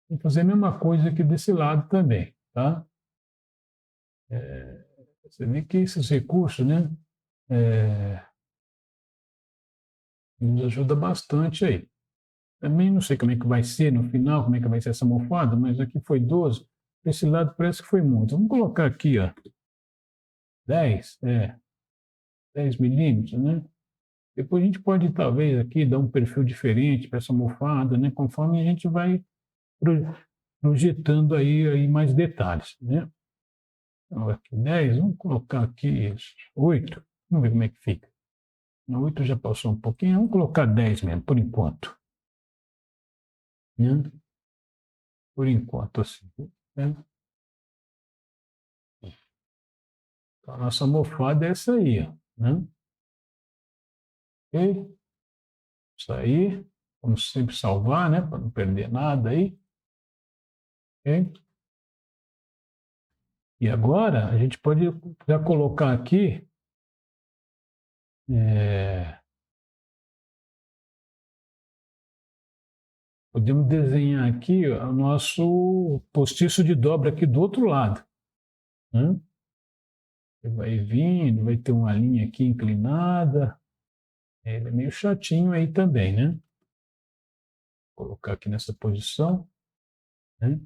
Vou fazer a mesma coisa aqui desse lado também, tá? Você vê que esses recursos, né? É, nos ajuda bastante aí. Também não sei como é que vai ser no final, como é que vai ser essa almofada, mas aqui foi 12. Esse lado parece que foi muito. Vamos colocar aqui, ó, 10, 10 milímetros, né? Depois a gente pode, talvez, aqui dar um perfil diferente para essa almofada, né? Conforme a gente vai projetando aí mais detalhes, né? Então, aqui 10, vamos colocar aqui 8. Vamos ver como é que fica. No 8 já passou um pouquinho, vamos colocar 10 mesmo, por enquanto. Né? Por enquanto, assim. Né? Então, a nossa almofada é essa aí, ó, né? Ok? Isso aí. Vamos sempre salvar, né? Para não perder nada aí. Ok? E agora a gente pode já colocar aqui. Podemos desenhar aqui ó, o nosso postiço de dobra aqui do outro lado, né? Ele vai vindo, vai ter uma linha aqui inclinada. Ele é meio chatinho aí também, né? Vou colocar aqui nessa posição, né?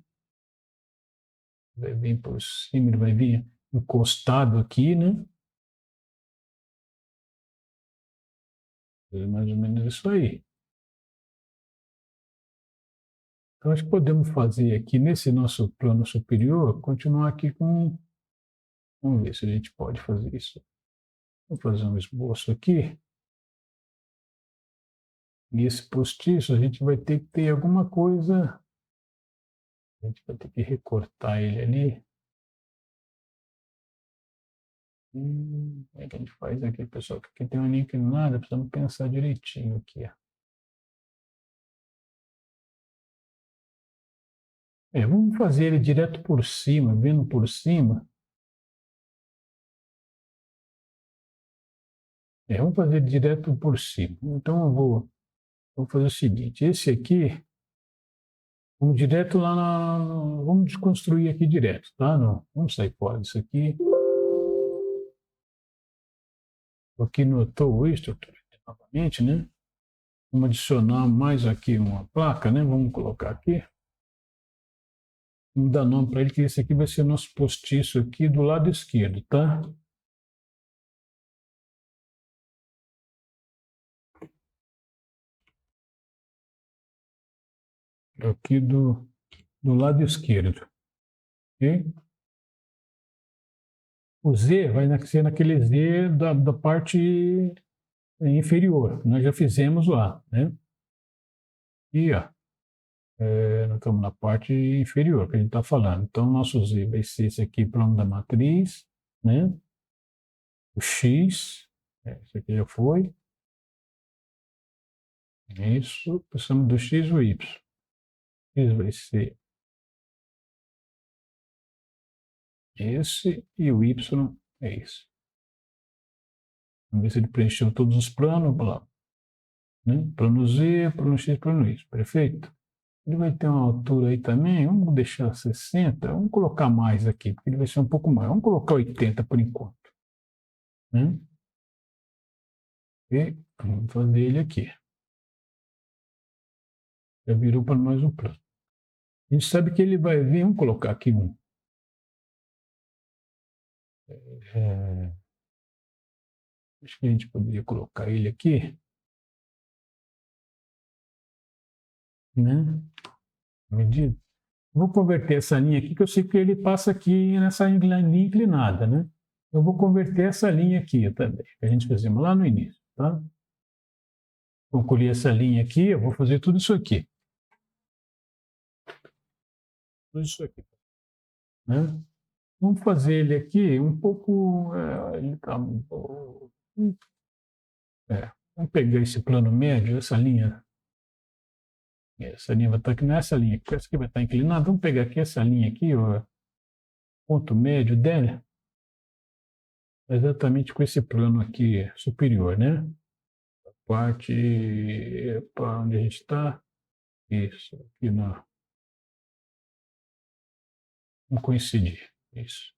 Vai vir por cima, ele vai vir encostado aqui, né? É mais ou menos isso aí. Então, acho que podemos fazer aqui nesse nosso plano superior, continuar aqui com. Vamos ver se a gente pode fazer isso. Vou fazer um esboço aqui. E esse postiço a gente vai ter que ter alguma coisa. A gente vai ter que recortar ele ali. Como é que a gente faz aqui, pessoal? Porque aqui tem uma linha inclinada, precisamos pensar direitinho aqui. Vamos fazer ele direto por cima, vendo por cima. Vamos fazer ele direto por cima. Então eu vou fazer o seguinte: esse aqui, vamos direto lá vamos desconstruir aqui direto, tá? Não, vamos sair fora disso aqui. Aqui no Tool Structure, novamente, né? Vamos adicionar mais aqui uma placa, né? Vamos colocar aqui. Vamos dar nome para ele, que esse aqui vai ser o nosso postiço aqui do lado esquerdo, tá? Aqui do lado esquerdo. Ok? O Z vai ser naquele Z da parte inferior. Nós já fizemos lá, né? E ó, nós estamos na parte inferior que a gente está falando. Então, o nosso Z vai ser esse aqui, plano da matriz, né? O X, esse aqui já foi. Isso, precisamos do X e o Y. X vai ser esse e o Y é esse. Vamos ver se ele preencheu todos os planos. Lá, né? Plano Z, plano X, plano Y. Perfeito? Ele vai ter uma altura aí também. Vamos deixar 60. Vamos colocar mais aqui, porque ele vai ser um pouco mais. Vamos colocar 80 por enquanto. Né? E vamos fazer ele aqui. Já virou para nós um plano. A gente sabe que ele vai vir. Vamos colocar aqui um. Acho que a gente poderia colocar ele aqui. Né? Medida. Vou converter essa linha aqui, que eu sei que ele passa aqui nessa linha inclinada, né? Eu vou converter essa linha aqui também, que a gente fizemos lá no início, tá? Vou colher essa linha aqui, eu vou fazer tudo isso aqui. Tudo isso aqui, né? Vamos fazer ele aqui um pouco... ele tá, vamos pegar esse plano médio, essa linha... Essa linha vai estar aqui nessa linha, porque essa aqui vai estar inclinada. Vamos pegar aqui essa linha aqui, o ponto médio dela, exatamente com esse plano aqui superior, né? A parte para onde a gente está, isso, aqui na... Vamos coincidir, isso.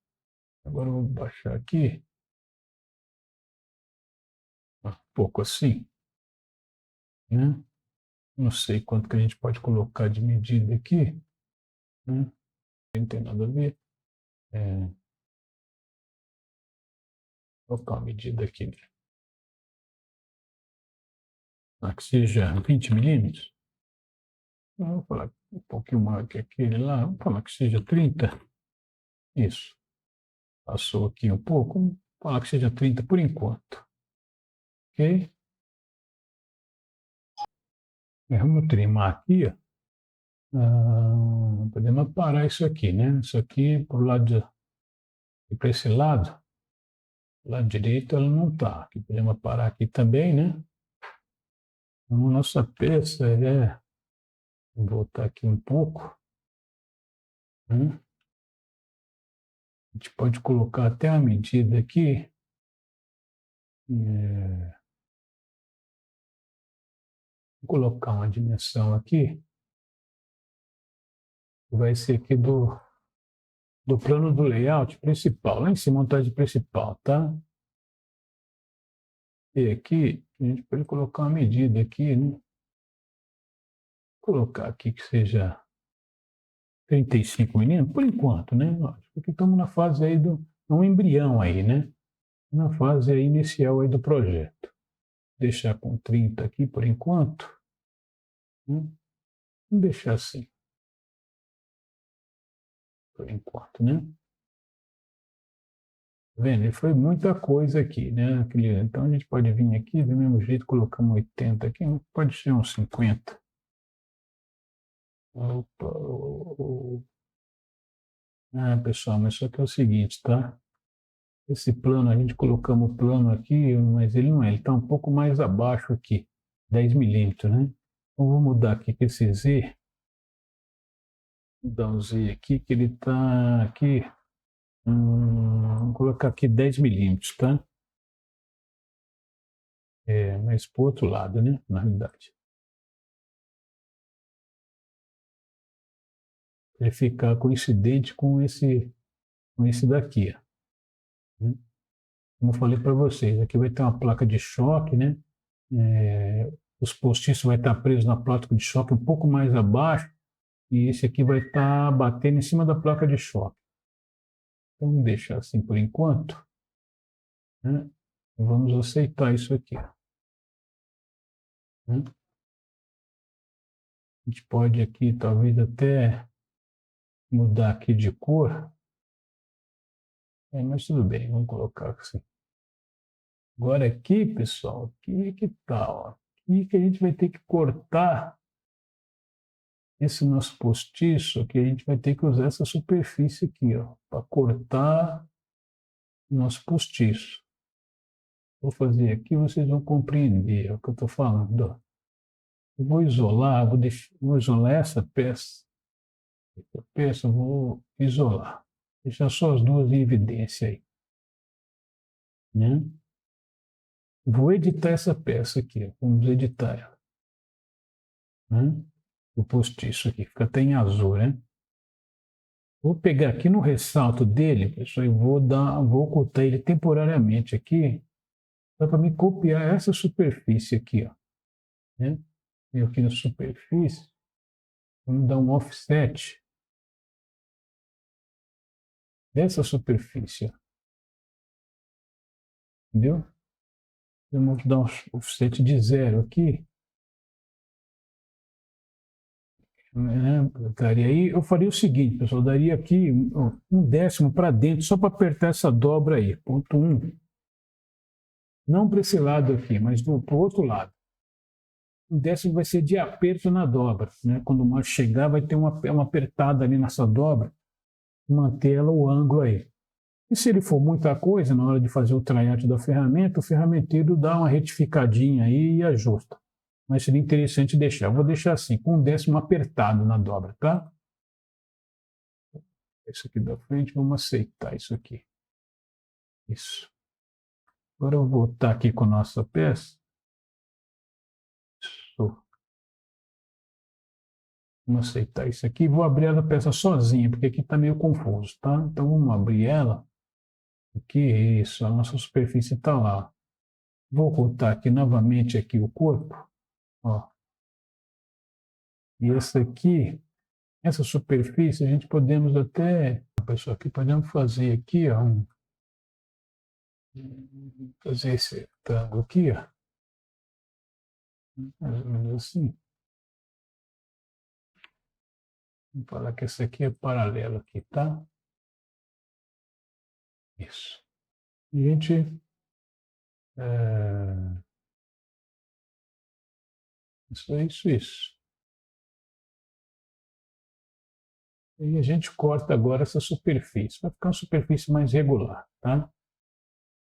Agora eu vou baixar aqui, um pouco assim, né? Não sei quanto que a gente pode colocar de medida aqui, né? Não tem nada a ver. Vou colocar uma medida aqui, que seja 20 milímetros. Vamos falar um pouquinho maior que aquele lá, vamos falar que seja 30. Isso. Passou aqui um pouco, vamos falar que seja 30 por enquanto. Ok? Vamos trimar aqui, ó. Podemos parar isso aqui, né? Isso aqui para o lado e para esse lado. Lado direito ela não está. Aqui podemos parar aqui também, né? Então, nossa peça é... Vou voltar aqui um pouco. Né? A gente pode colocar até a medida aqui. Vou colocar uma dimensão aqui. Vai ser aqui do plano do layout principal. Lá em cima, montagem principal, tá? E aqui, a gente pode colocar uma medida aqui, né? Vou colocar aqui que seja 35 milímetros, por enquanto, né? Porque estamos na fase aí um embrião aí, né? Na fase aí inicial aí do projeto. Deixar com 30 aqui por enquanto. Né? Vamos deixar assim. Por enquanto, né? Vendo? E foi muita coisa aqui, né? Então a gente pode vir aqui do mesmo jeito, colocamos 80 aqui, pode ser uns 50. Opa, pessoal, mas só que é o seguinte, tá? Esse plano, a gente colocamos o plano aqui, mas ele não é, ele está um pouco mais abaixo aqui, 10 milímetros, né? Então vou mudar aqui com esse Z, vou dar um Z aqui, que ele está aqui, vou colocar aqui 10 milímetros, tá? Mas para o outro lado, né? Na realidade. Ele ficar coincidente com esse daqui. Ó, né? Como eu falei para vocês, aqui vai ter uma placa de choque, né? Os postiços vai estar presos na placa de choque um pouco mais abaixo e esse aqui vai estar batendo em cima da placa de choque. Então, vamos deixar assim por enquanto. Né? Vamos aceitar isso aqui. Né? A gente pode aqui talvez até mudar aqui de cor. Mas tudo bem, vamos colocar assim. Agora aqui, pessoal, aqui que tal? Aqui que a gente vai ter que cortar esse nosso postiço, aqui a gente vai ter que usar essa superfície aqui, ó, para cortar o nosso postiço. Vou fazer aqui, vocês vão compreender o que eu estou falando. Ó. Eu vou isolar, vou isolar essa peça. Essa peça eu vou isolar. Deixar só as duas em evidência aí. Né? Vou editar essa peça aqui. Vamos editar ela. Né? O postiço aqui, fica até em azul, né? Vou pegar aqui no ressalto dele, pessoal, e vou ocultar ele temporariamente aqui, para me copiar essa superfície aqui, ó. Né? Venho aqui na superfície, vamos dar um offset dessa superfície, ó. Entendeu? Vamos dar um offset de 0 aqui. Né? Daria aí, eu faria o seguinte, pessoal, daria aqui um décimo para dentro, só para apertar essa dobra aí, ponto 1. Não para esse lado aqui, mas para o outro lado. Um décimo vai ser de aperto na dobra. Né? Quando o macho chegar, vai ter uma apertada ali nessa dobra, manter ela o ângulo aí. E se ele for muita coisa, na hora de fazer o tryout da ferramenta, o ferramenteiro dá uma retificadinha aí e ajusta. Mas seria interessante deixar. Eu vou deixar assim, com um décimo apertado na dobra, tá? Isso aqui da frente, vamos aceitar isso aqui. Isso. Agora eu vou voltar aqui com a nossa peça. Isso. Vamos aceitar isso aqui. Vou abrir a peça sozinha, porque aqui está meio confuso, tá? Então vamos abrir ela. Aqui, isso, a nossa superfície está lá. Vou ocultar aqui novamente aqui o corpo. Ó. E essa superfície, a gente podemos até, pessoal, aqui podemos fazer aqui, ó, fazer esse retângulo aqui, ó. Mais ou menos assim. Vamos falar que essa aqui é paralela aqui, tá? Isso. E a gente isso. E a gente corta agora essa superfície. Vai ficar uma superfície mais regular, tá?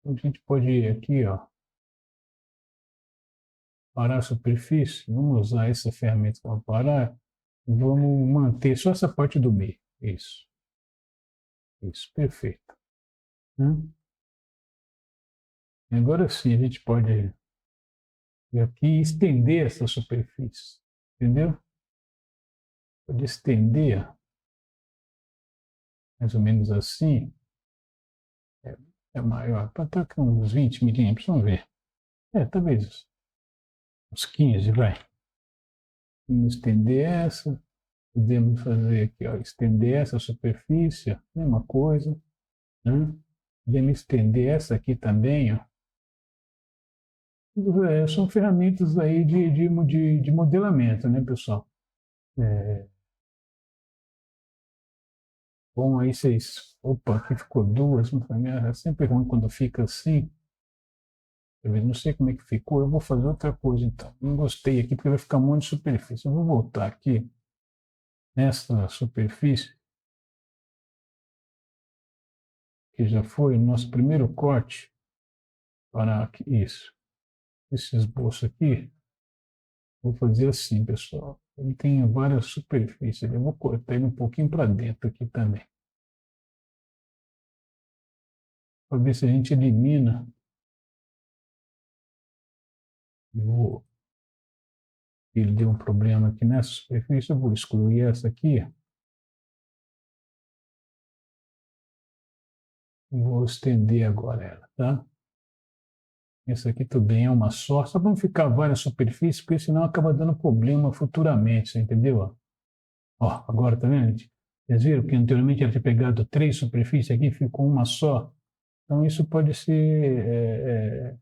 A gente pode ir aqui, ó, parar a superfície. Vamos usar essa ferramenta para parar. Vamos manter só essa parte do meio. Isso, perfeito. Agora sim, a gente pode vir aqui e estender essa superfície. Entendeu? Pode estender mais ou menos assim. É maior. Para estar com uns 20 milímetros, vamos ver. Talvez uns 15, vai. Vamos estender essa. Podemos fazer aqui, ó, estender essa superfície, mesma coisa. Né? Podemos estender essa aqui também, ó. São ferramentas aí de modelamento, né, pessoal? Bom, aí vocês. Opa, aqui ficou duas. É sempre ruim quando fica assim. Eu não sei como é que ficou. Eu vou fazer outra coisa então. Não gostei aqui porque vai ficar um monte de superfície. Eu vou voltar aqui nessa superfície, que já foi o nosso primeiro corte. Para aqui, isso. Esse esboço aqui. Vou fazer assim, pessoal. Ele tem várias superfícies. Eu vou cortar ele um pouquinho para dentro aqui também. Para ver se a gente elimina. Ele deu um problema aqui nessa superfície. Eu vou excluir essa aqui. Vou estender agora ela, tá? Essa aqui também é uma só para não ficar várias superfícies, porque senão acaba dando problema futuramente, você entendeu? Ó, agora tá vendo? Vocês viram que anteriormente ela tinha pegado 3 superfícies aqui, ficou uma só. Então isso pode ser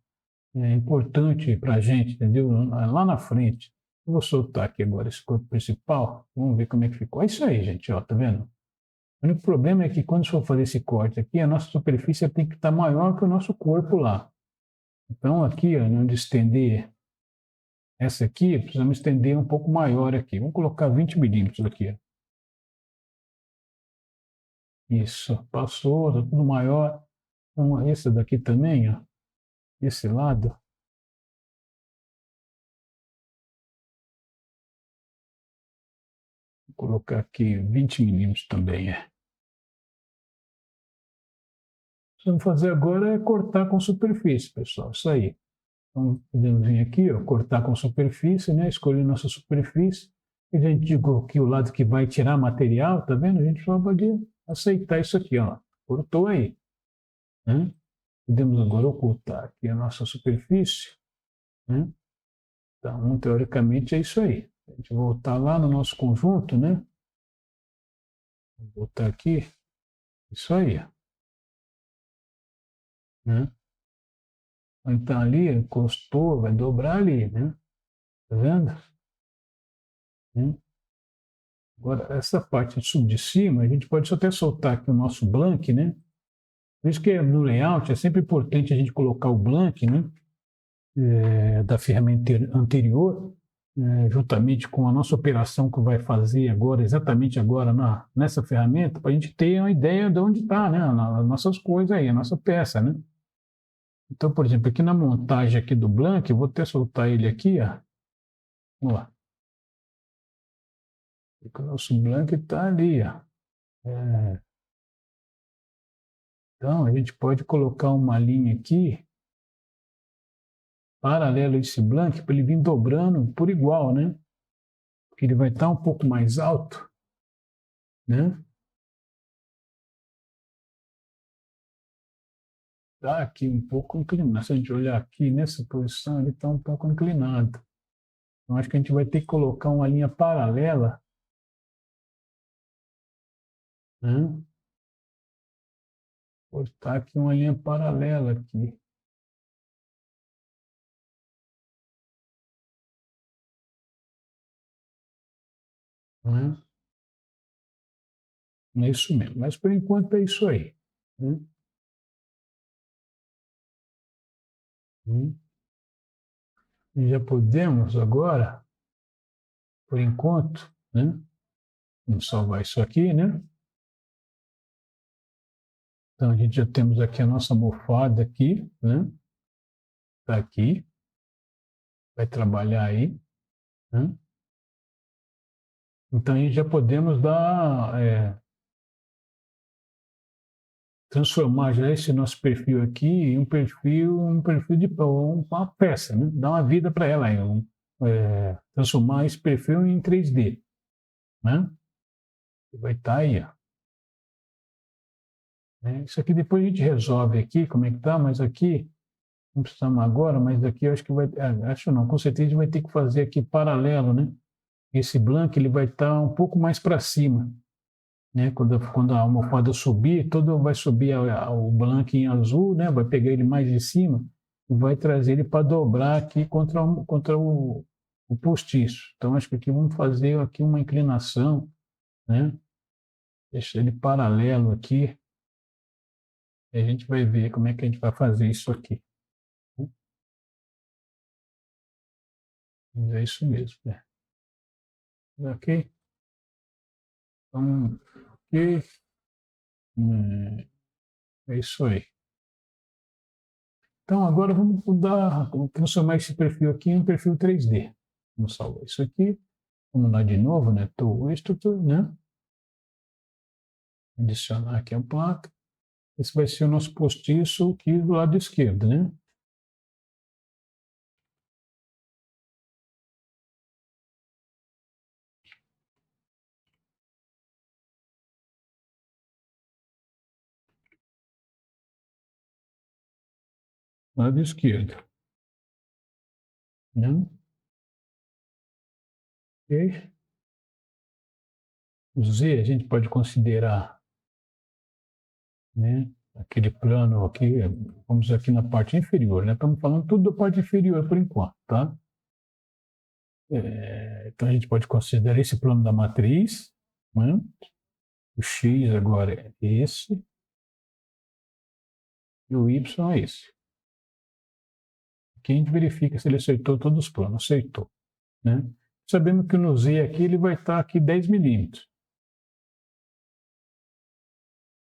importante para a gente, entendeu? Lá na frente. Eu vou soltar aqui agora esse corpo principal, vamos ver como é que ficou. É isso aí, gente, ó, tá vendo? O único problema é que quando for fazer esse corte aqui, a nossa superfície tem que estar maior que o nosso corpo lá. Então aqui, ó, onde estender essa aqui, precisamos estender um pouco maior aqui. Vamos colocar 20 milímetros aqui. Isso, passou, está tudo maior. Então, esse daqui também, ó, esse lado. Vou colocar aqui 20 milímetros também. O que vamos fazer agora é cortar com superfície, pessoal. Isso aí. Então, podemos vir aqui, ó, cortar com superfície, né? Escolher nossa superfície. E a gente digo que o lado que vai tirar material, tá vendo? A gente só pode aceitar isso aqui, ó. Cortou aí. Né? Podemos agora ocultar aqui a nossa superfície. Né? Então, teoricamente, é isso aí. A gente voltar lá no nosso conjunto, né? Vou voltar aqui. Isso aí. Né? Então, ali, encostou, vai dobrar ali, né? Tá vendo? Né? Agora, essa parte de cima, a gente pode só até soltar aqui o nosso blank, né? Por isso que no layout é sempre importante a gente colocar o blank, né? Da ferramenta anterior, juntamente com a nossa operação que vai fazer agora, exatamente agora nessa ferramenta, para a gente ter uma ideia de onde está, né? As nossas coisas aí, a nossa peça, né? Então, por exemplo, aqui na montagem aqui do blank, eu vou até soltar ele aqui, ó. Ó. O nosso blank está ali, ó. Então, a gente pode colocar uma linha aqui, paralelo a esse blank, para ele vir dobrando por igual, né? Porque ele vai estar um pouco mais alto, né? Está aqui um pouco inclinado. Se a gente olhar aqui nessa posição, ele está um pouco inclinado. Então, acho que a gente vai ter que colocar uma linha paralela, né? Cortar aqui uma linha paralela aqui. Né? É isso mesmo. Mas, por enquanto, é isso aí. Né? E já podemos agora, por enquanto, né? Vamos salvar isso aqui, né? Então, a gente já temos aqui a nossa almofada aqui, né? Está aqui. Vai trabalhar aí, né? Então, aí já podemos transformar já esse nosso perfil aqui em um perfil de uma peça, né? Dar uma vida para ela, aí, transformar esse perfil em 3D, né? Vai estar aí, ó. Isso aqui depois a gente resolve aqui, como é que tá, mas aqui não precisamos agora, mas daqui eu acho que vai, acho não, com certeza a gente vai ter que fazer aqui paralelo, né? Esse blank ele vai estar um pouco mais para cima, né? Quando a almofada subir, todo vai subir o blank em azul, né? Vai pegar ele mais de cima e vai trazer ele para dobrar aqui contra o postiço. Então acho que aqui vamos fazer aqui uma inclinação, né? Deixar ele paralelo aqui. E a gente vai ver como é que a gente vai fazer isso aqui. É isso mesmo, né? Ok? Então, aqui, é isso aí. Então, agora vamos transformar esse perfil aqui em um perfil 3D. Vamos salvar isso aqui. Vamos lá de novo, né? né? Adicionar aqui a placa. Esse vai ser o nosso postiço aqui do lado esquerdo, né? Lado esquerdo. Né? Ok. O Z a gente pode considerar, né? Aquele plano aqui, vamos aqui na parte inferior, né? Estamos falando tudo da parte inferior por enquanto, tá? Então a gente pode considerar esse plano da matriz, né? O X agora é esse, e o Y é esse. Aqui a gente verifica se ele acertou todos os planos. Acertou, né? Sabemos que no Z aqui ele vai estar aqui 10 milímetros.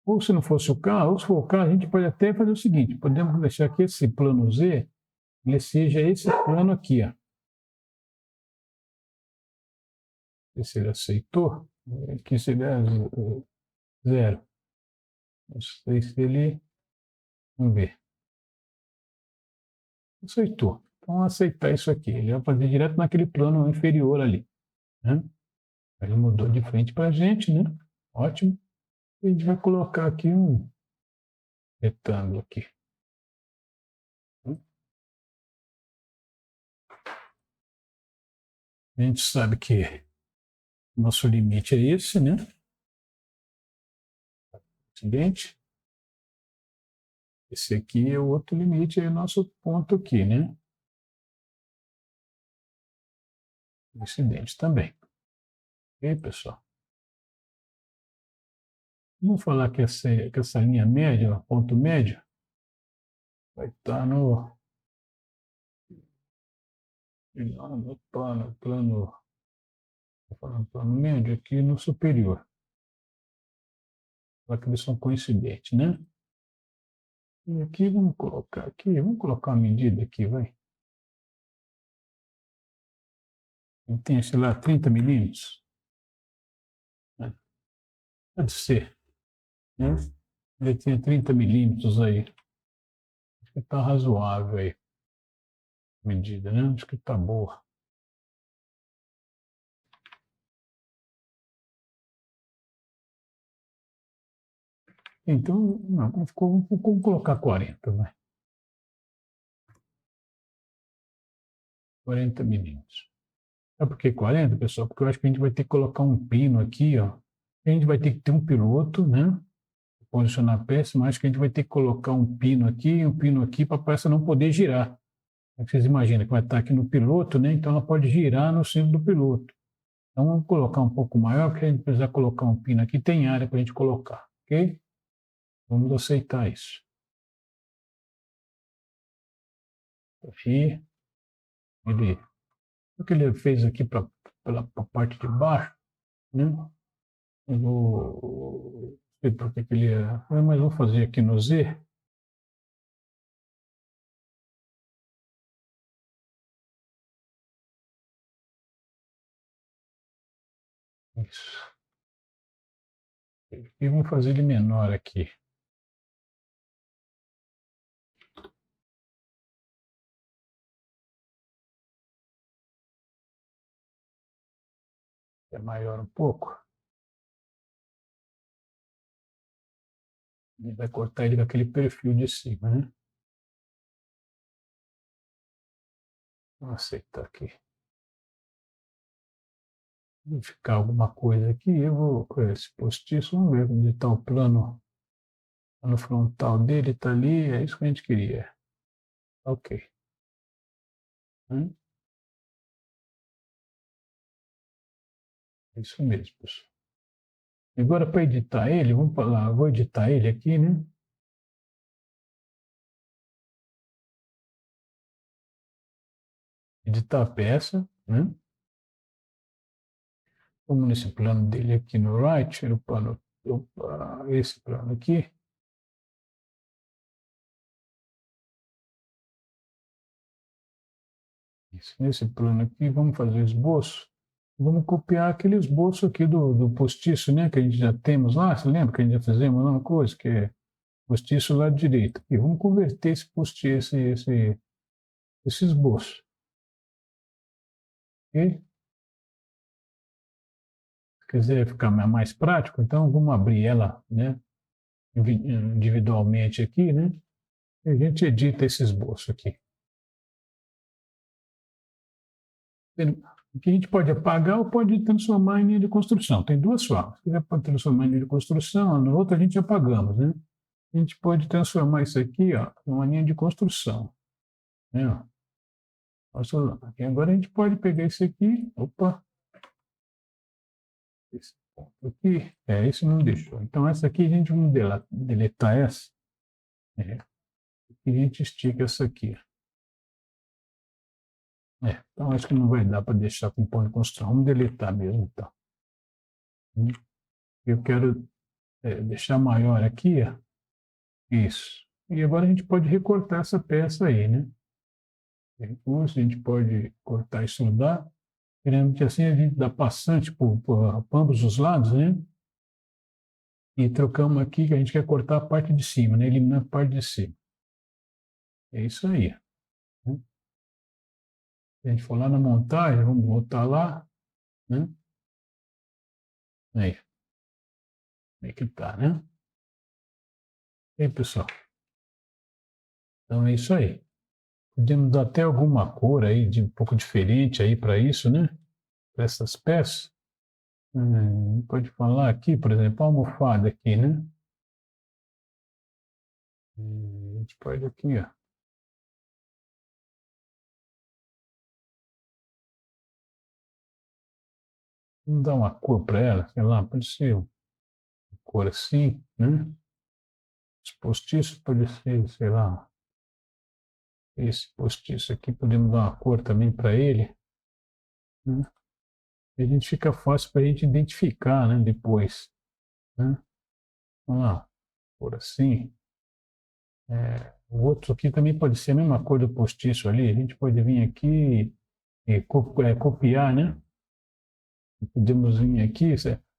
Ou se não fosse o caso, ou se for o caso, a gente pode até fazer o seguinte, podemos deixar que esse plano Z ele seja esse plano aqui, ó. Se ele aceitou, aqui seria 0. Não sei se ele... Vamos ver. Aceitou. Então, aceitar isso aqui. Ele vai fazer direto naquele plano inferior ali, né? Ele mudou de frente para a gente, né? Ótimo. E a gente vai colocar aqui um retângulo aqui. A gente sabe que nosso limite é esse, né? Seguinte. Esse aqui é o outro limite, é o nosso ponto aqui, né? Incidente também. Ok, pessoal? Vamos falar que essa linha média, o ponto médio, vai estar no plano médio aqui no superior. Para que eles são coincidentes, né? E aqui vamos colocar uma medida aqui, vai. Tem, sei lá, 30 milímetros. Né? Pode ser, né? Ele tem 30 milímetros aí. Acho que está razoável aí a medida, né? Acho que está boa. Então, não, vamos colocar 40, vai. 40 milímetros. Sabe por que 40, pessoal? Porque eu acho que a gente vai ter que colocar um pino aqui, ó. A gente vai ter que ter um piloto, né? Posicionar a peça, mas acho que a gente vai ter que colocar um pino aqui e um pino aqui para a peça não poder girar. Vocês imaginam que vai estar aqui no piloto, né? Então ela pode girar no centro do piloto. Então vamos colocar um pouco maior, porque a gente precisa colocar um pino aqui, tem área para a gente colocar, ok? Vamos aceitar isso. Aqui, o que ele fez aqui pela parte de baixo, né? Eu vou sei por que ele é. Mas vou fazer aqui no Z. Isso. E vamos fazer ele menor aqui. É maior um pouco. E vai cortar ele daquele perfil de cima, né? Vou aceitar aqui. Vou ficar alguma coisa aqui. Eu vou esse postiço. Vamos ver onde está o plano frontal dele. Está ali. É isso que a gente queria. Ok. É isso mesmo, pessoal. Agora, para editar ele, vamos falar. Vou editar ele aqui, né? Editar a peça, né? Vamos nesse plano dele aqui no right, no plano, opa, esse plano aqui. Isso, nesse plano aqui, vamos fazer o esboço. Vamos copiar aquele esboço aqui do postiço, né? Que a gente já temos lá. Você lembra que a gente já fizemos uma coisa, que é postiço lá direito. E vamos converter esse postiço, esse esboço. Ok? Se quiser ficar mais prático, então vamos abrir ela, né? Individualmente aqui, né? E a gente edita esse esboço aqui. O que a gente pode apagar ou pode transformar em linha de construção. Tem duas formas. Se quiser transformar em linha de construção, na outra a gente apagamos, né? A gente pode transformar isso aqui, ó, em uma linha de construção. Né? Agora a gente pode pegar isso aqui, opa, esse ponto aqui, isso não deixou. Então essa aqui a gente vai deletar essa, e a gente estica essa aqui. Então acho que não vai dar para deixar com ponto de construção. Vamos deletar mesmo, então. Eu quero deixar maior aqui, ó. Isso. E agora a gente pode recortar essa peça aí, né? Recurso, a gente pode cortar e soldar. Querendo que assim a gente dá passante por ambos os lados, né? E trocamos aqui que a gente quer cortar a parte de cima, né? Eliminar a parte de cima. É isso aí. Né? Se a gente for lá na montagem, vamos voltar lá, né? Aí. Aí que tá, né? E aí, pessoal. Então é isso aí. Podemos dar até alguma cor aí, de um pouco diferente aí para isso, né? Para essas peças. Pode falar aqui, por exemplo, a almofada aqui, né? A gente pode aqui, ó. Vamos dar uma cor para ela, sei lá, pode ser uma cor assim, né? Os postiços pode ser, sei lá, esse postiço aqui, podemos dar uma cor também para ele, né? E a gente fica fácil para a gente identificar, né? Depois, né? Vamos lá, cor assim. O outro aqui também pode ser a mesma cor do postiço ali. A gente pode vir aqui e copiar, né? Podemos vir aqui.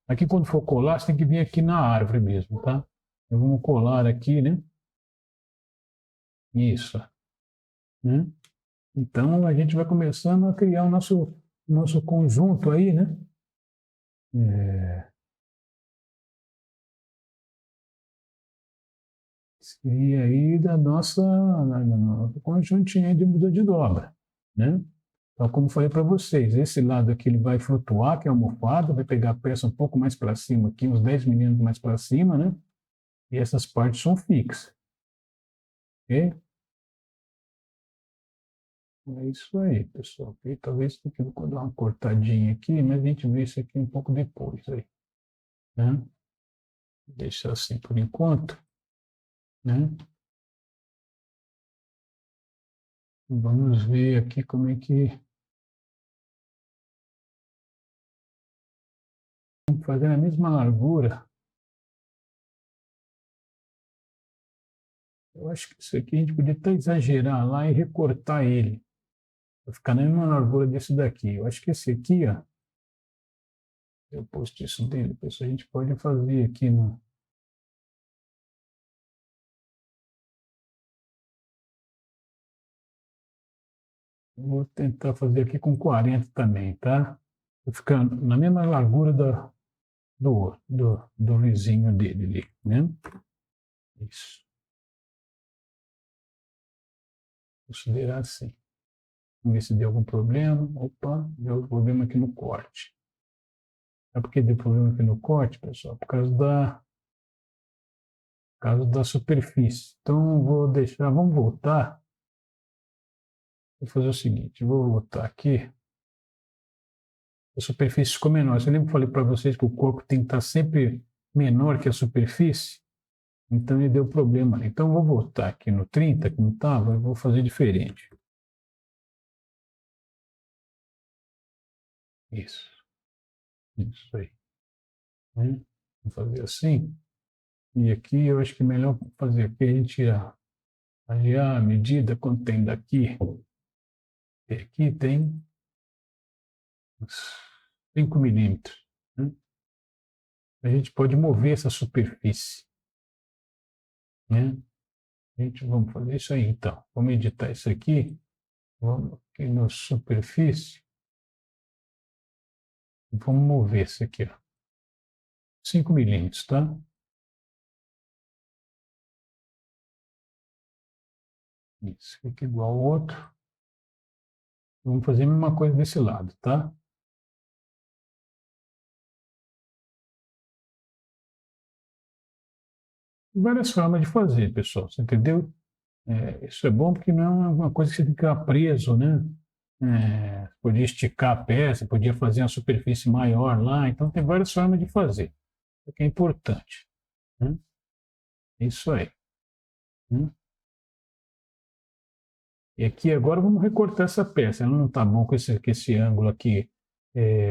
Aqui, quando for colar, você tem que vir aqui na árvore mesmo, tá? Então, vamos colar aqui, né? Isso, né? Então, a gente vai começando a criar o nosso conjunto aí, né? Seria aí da nossa conjuntinha de muda de dobra, né? Então, como falei para vocês, esse lado aqui ele vai flutuar, que é a almofada, vai pegar a peça um pouco mais para cima aqui, uns 10 milímetros mais para cima, né? E essas partes são fixas, ok? É isso aí, pessoal. Okay? Talvez tenha que dar uma cortadinha aqui, mas a gente vê isso aqui um pouco depois aí, né? Deixa assim por enquanto, né? Vamos ver aqui como é que vamos fazer a mesma largura Eu acho que isso aqui a gente podia até exagerar lá e recortar ele. Vai ficar na mesma largura desse daqui. Eu acho que esse aqui, ó, o postiço dele, isso a gente pode fazer aqui no. Vou tentar fazer aqui com 40 também, tá? Vai ficar na mesma largura do vizinho dele ali, né? Isso. Considerar assim. Vamos ver se deu algum problema. Opa, deu problema aqui no corte. É porque deu problema aqui no corte, pessoal? Por causa da superfície. Então, vou deixar, vamos voltar. Vou fazer o seguinte, vou voltar aqui. A superfície ficou menor. Você lembra que eu falei para vocês que o corpo tem que estar sempre menor que a superfície? Então, ele deu problema ali. Então, vou voltar aqui no 30, como estava, e vou fazer diferente. Isso. Isso aí. Vou fazer assim. E aqui eu acho que é melhor fazer aqui, a gente tirar a medida quanto tem daqui. E aqui tem 5 milímetros. Né? A gente pode mover essa superfície. Né? Vamos fazer isso aí então. Vamos editar isso aqui. Vamos aqui na superfície. Vamos mover isso aqui. Ó. 5 milímetros, tá? Isso fica igual ao outro. Vamos fazer a mesma coisa desse lado, tá? Várias formas de fazer, pessoal. Você entendeu? Isso é bom porque não é uma coisa que você tem que ficar preso, né? Podia esticar a peça, podia fazer uma superfície maior lá. Então, tem várias formas de fazer. O que é importante. Né? Isso aí. Né? E aqui agora vamos recortar essa peça. Ela não está bom com esse ângulo aqui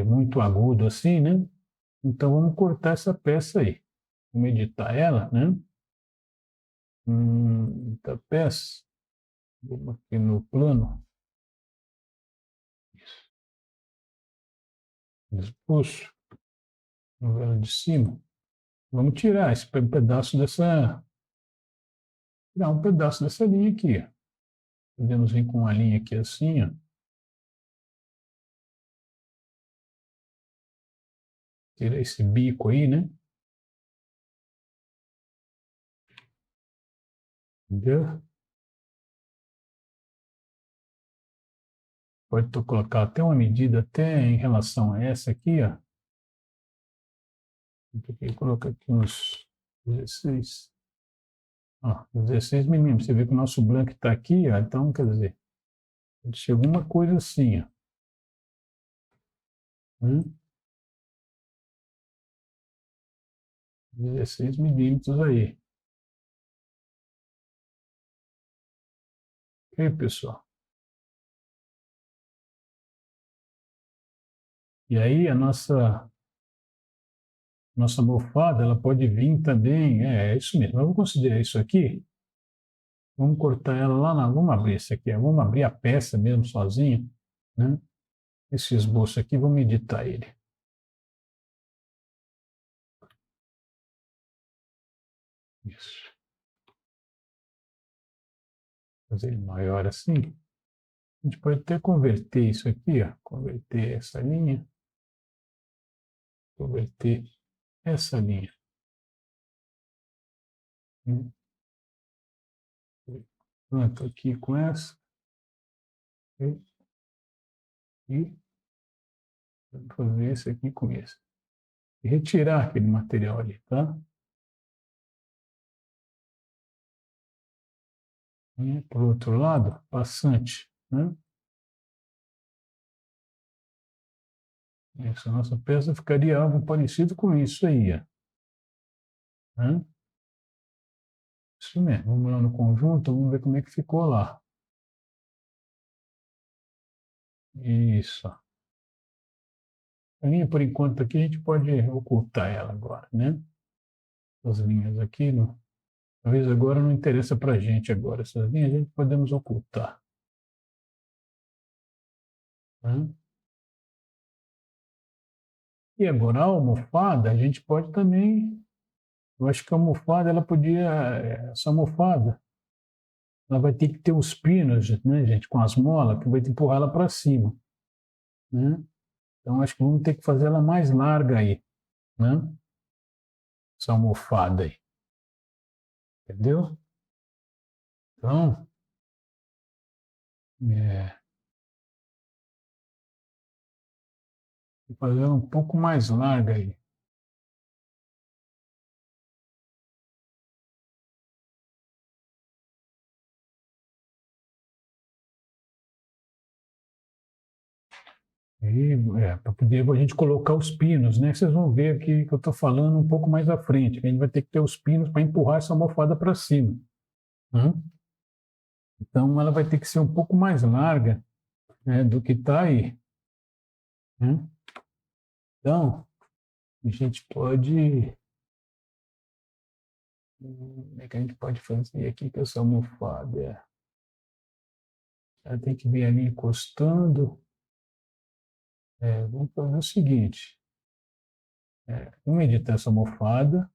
muito agudo assim, né? Então, vamos cortar essa peça aí. Vamos editar ela, né? Da peça. Vamos aqui no plano. Expulso. Novela de cima. Vamos tirar esse pedaço dessa. Tirar um pedaço dessa linha aqui. Ó. Podemos vir com uma linha aqui assim, ó. Tirar esse bico aí, né? Entendeu? Pode colocar até uma medida até em relação a essa aqui, ó. Vou colocar aqui uns 16. Ó, 16 milímetros. Você vê que o nosso blank está aqui, ó. Então, quer dizer, pode ser alguma coisa assim, ó. 16 milímetros aí. Ok, pessoal? E aí a nossa almofada, ela pode vir também, é isso mesmo. Eu vou considerar isso aqui, vamos cortar ela lá vamos abrir esse aqui, vamos abrir a peça mesmo sozinho, né? Esse esboço aqui, vamos editar ele. Isso. Fazer ele maior assim. A gente pode até converter isso aqui, ó, converter essa linha, converter essa linha. Pronto, aqui com essa. E fazer esse aqui com esse. E retirar aquele material ali, tá? E, por outro lado, passante, né? Essa nossa peça ficaria algo parecido com isso aí, ó. Né? Isso mesmo. Vamos lá no conjunto, vamos ver como é que ficou lá. Isso. A linha, por enquanto, aqui a gente pode ocultar ela agora, né? As linhas aqui, Talvez agora não interessa para a gente agora. Essas linhas a gente podemos ocultar. Né? E agora a almofada, a gente pode também. Eu acho que a almofada, ela podia. Essa almofada, ela vai ter que ter os pinos, né, gente, com as molas, que vai empurrar ela para cima. Né? Então acho que vamos ter que fazer ela mais larga aí. Né? Essa almofada aí. Entendeu? Então, vou fazer ela um pouco mais larga aí. Para poder a gente colocar os pinos, né? Vocês vão ver aqui que eu estou falando um pouco mais à frente, que a gente vai ter que ter os pinos para empurrar essa almofada para cima. Né? Então, ela vai ter que ser um pouco mais larga, né, do que está aí. Né? Então, a gente pode. Como é que a gente pode fazer aqui com essa almofada? Ela tem que vir ali encostando. Vamos fazer o seguinte: vamos editar essa almofada.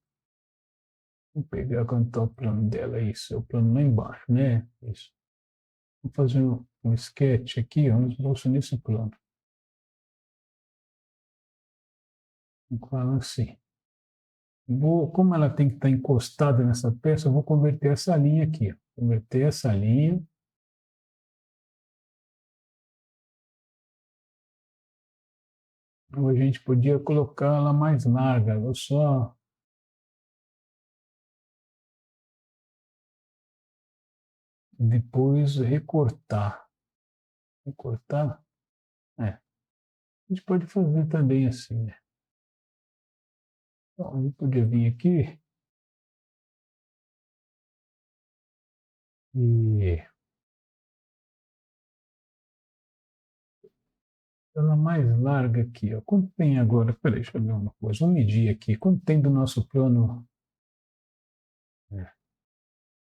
Vou pegar quando está o plano dela, isso, é o plano lá embaixo, né? Isso. Vou fazer um sketch aqui, vamos bolso nesse plano. Vou falar assim. Como ela tem que estar encostada nessa peça, eu vou converter essa linha aqui. Ó. Converter essa linha. Ou a gente podia colocar ela mais larga. Eu só depois recortar. Recortar? A gente pode fazer também assim, né? Então, a gente podia vir aqui e ela mais larga aqui. Ó. Quanto tem agora? Peraí, deixa eu ver uma coisa. Vamos medir aqui. Quanto tem do nosso plano?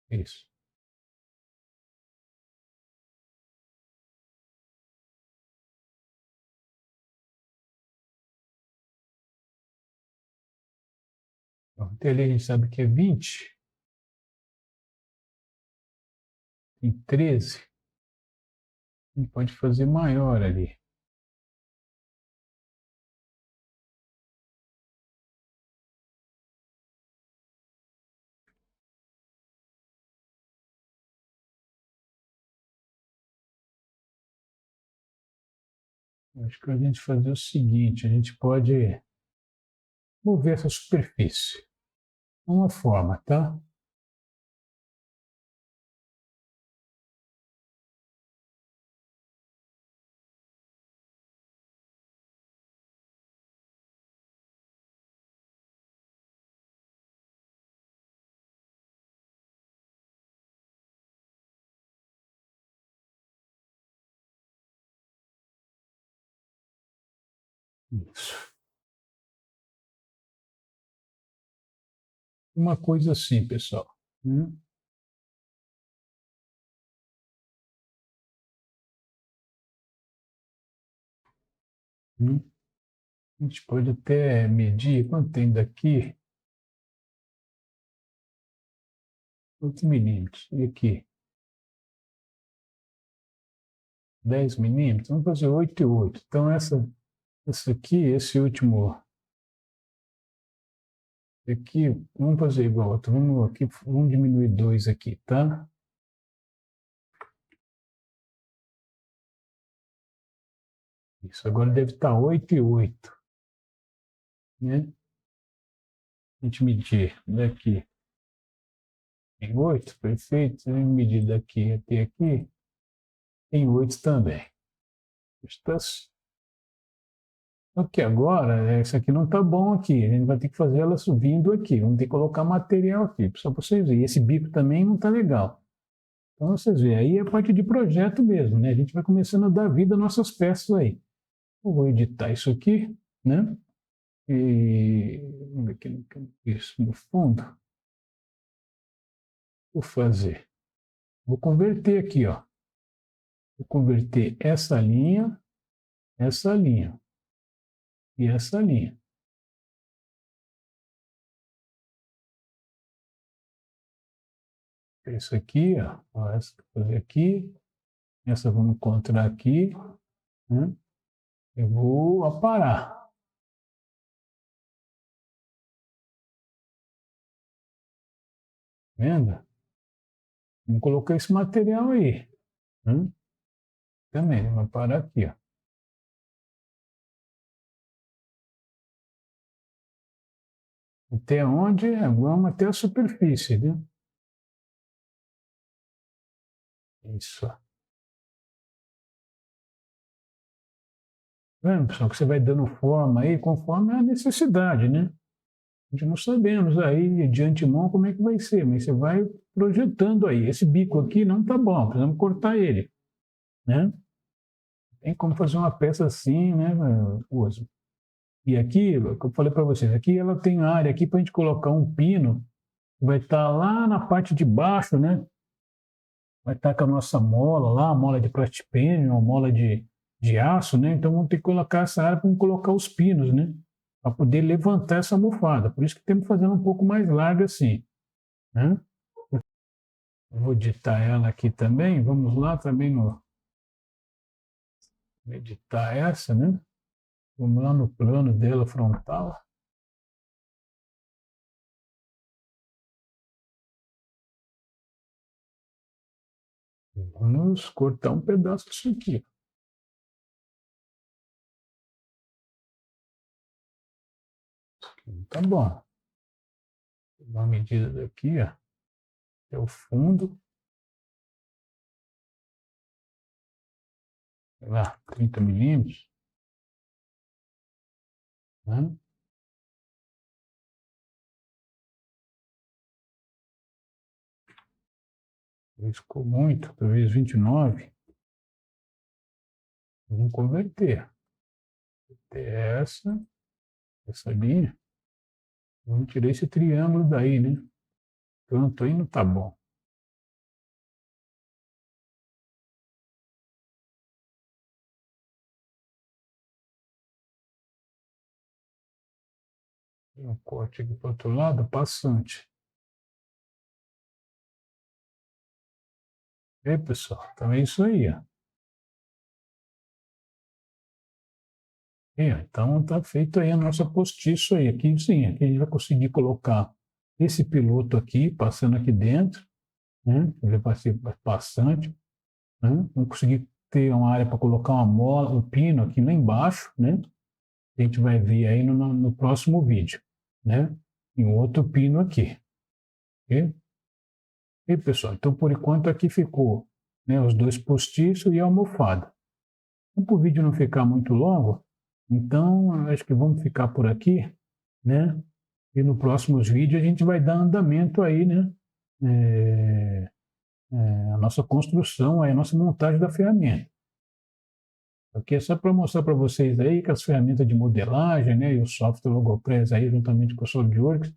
Isso. Até ali a gente sabe que é 20, tem 13. A gente pode fazer maior ali. Acho que a gente fazer o seguinte, a gente pode mover essa superfície. Uma forma, tá? Isso. Uma coisa assim, pessoal. Hum, hum. A gente pode até medir quanto tem daqui, quantos milímetros. E aqui, 10 milímetros. Vamos fazer 8 e 8. Então, essa aqui, esse último aqui, vamos fazer igual outro. Vamos diminuir 2 aqui, tá? Isso, agora deve estar 8 e 8, né? A gente medir daqui em 8, perfeito. Se a gente medir daqui até aqui, em 8 também. Está. Ok, agora, isso aqui não está bom aqui. A gente vai ter que fazer ela subindo aqui. Vamos ter que colocar material aqui, só para vocês verem. Esse bico também não está legal. Então, vocês veem, aí é parte de projeto mesmo, né? A gente vai começando a dar vida às nossas peças aí. Eu vou editar isso aqui, né? E vamos ver aqui, isso no fundo. Vou fazer. Vou converter aqui, ó. Vou converter essa linha e essa linha. Isso aqui, ó. Essa vou fazer aqui. Essa vamos encontrar aqui. Né? Eu vou aparar. Vendo? Vamos colocar esse material aí. Também, vou parar aqui, ó. Até onde? Vamos até a superfície, viu? Isso. Vendo, pessoal, que você vai dando forma aí conforme a necessidade, né? A gente não sabemos aí de antemão como é que vai ser, mas você vai projetando aí. Esse bico aqui não tá bom, precisamos cortar ele, né? Tem como fazer uma peça assim, né, Uso? E aqui, o que eu falei para vocês, aqui ela tem área aqui para a gente colocar um pino, vai estar lá na parte de baixo, né? Vai estar com a nossa mola lá, a mola de plastipênio, a mola de aço, né? Então vamos ter que colocar essa área para colocar os pinos, né? Para poder levantar essa almofada. Por isso que temos que fazer um pouco mais larga assim, né? Vou editar ela aqui também. Vamos lá também no editar essa, né? Vamos lá no plano dela frontal. Vamos cortar um pedaço disso aqui. Tá bom. Vou dar uma medida daqui, ó. É o fundo. Sei lá, 30 milímetros. Né? Talvez ficou muito, talvez 29. Vamos converter. Essa linha. Vamos tirar esse triângulo daí, né? Tanto aí não tá bom. Tem um corte aqui para o outro lado, passante. E aí, pessoal, então é isso aí, ó. Então tá feito aí a nossa postiço aí. Aqui sim, aqui a gente vai conseguir colocar esse piloto aqui, passando aqui dentro, né? Ele vai ser passante, né? Vamos conseguir ter uma área para colocar uma mola, um pino aqui lá embaixo, né? A gente vai ver aí no próximo vídeo, né? E um outro pino aqui. Ok? E pessoal, então por enquanto aqui ficou, né, os dois postiços e a almofada. Então, para o vídeo não ficar muito longo, então acho que vamos ficar por aqui, né? E no próximos vídeos a gente vai dar andamento aí, né? A nossa construção, aí, a nossa montagem da ferramenta. Aqui é só para mostrar para vocês aí que as ferramentas de modelagem, né, e o software Logopress aí, juntamente com o SolidWorks,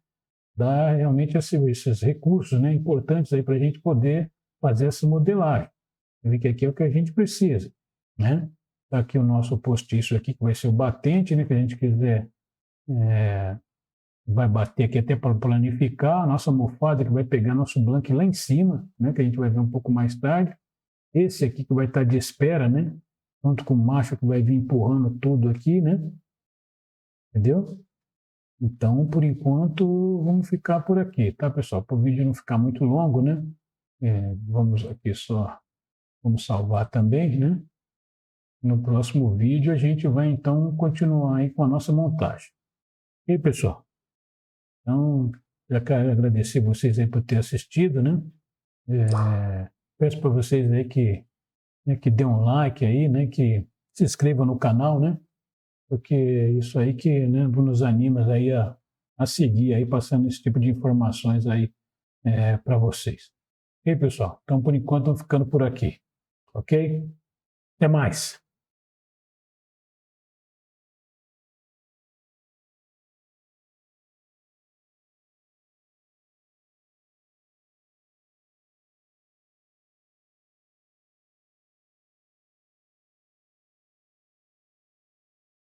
dá realmente esses recursos, né, importantes aí para a gente poder fazer essa modelagem. Ver que aqui é o que a gente precisa, né? Tá aqui o nosso postiço aqui, que vai ser o batente, né, que a gente quiser, vai bater aqui até para planificar, a nossa almofada que vai pegar nosso blank lá em cima, né, que a gente vai ver um pouco mais tarde. Esse aqui que vai estar de espera, né, junto com o macho que vai vir empurrando tudo aqui, né? Entendeu? Então, por enquanto, vamos ficar por aqui, tá, pessoal? Para o vídeo não ficar muito longo, né? Vamos aqui só, vamos salvar também, né? No próximo vídeo a gente vai então continuar aí com a nossa montagem. E aí, pessoal? Então, já quero agradecer vocês aí por ter assistido, né? Peço para vocês aí que dê um like aí, né? Que se inscrevam no canal, né? Porque isso aí que, né, nos anima aí a seguir aí passando esse tipo de informações aí para vocês. E aí, pessoal? Então, por enquanto, vamos ficando por aqui. Ok? Até mais.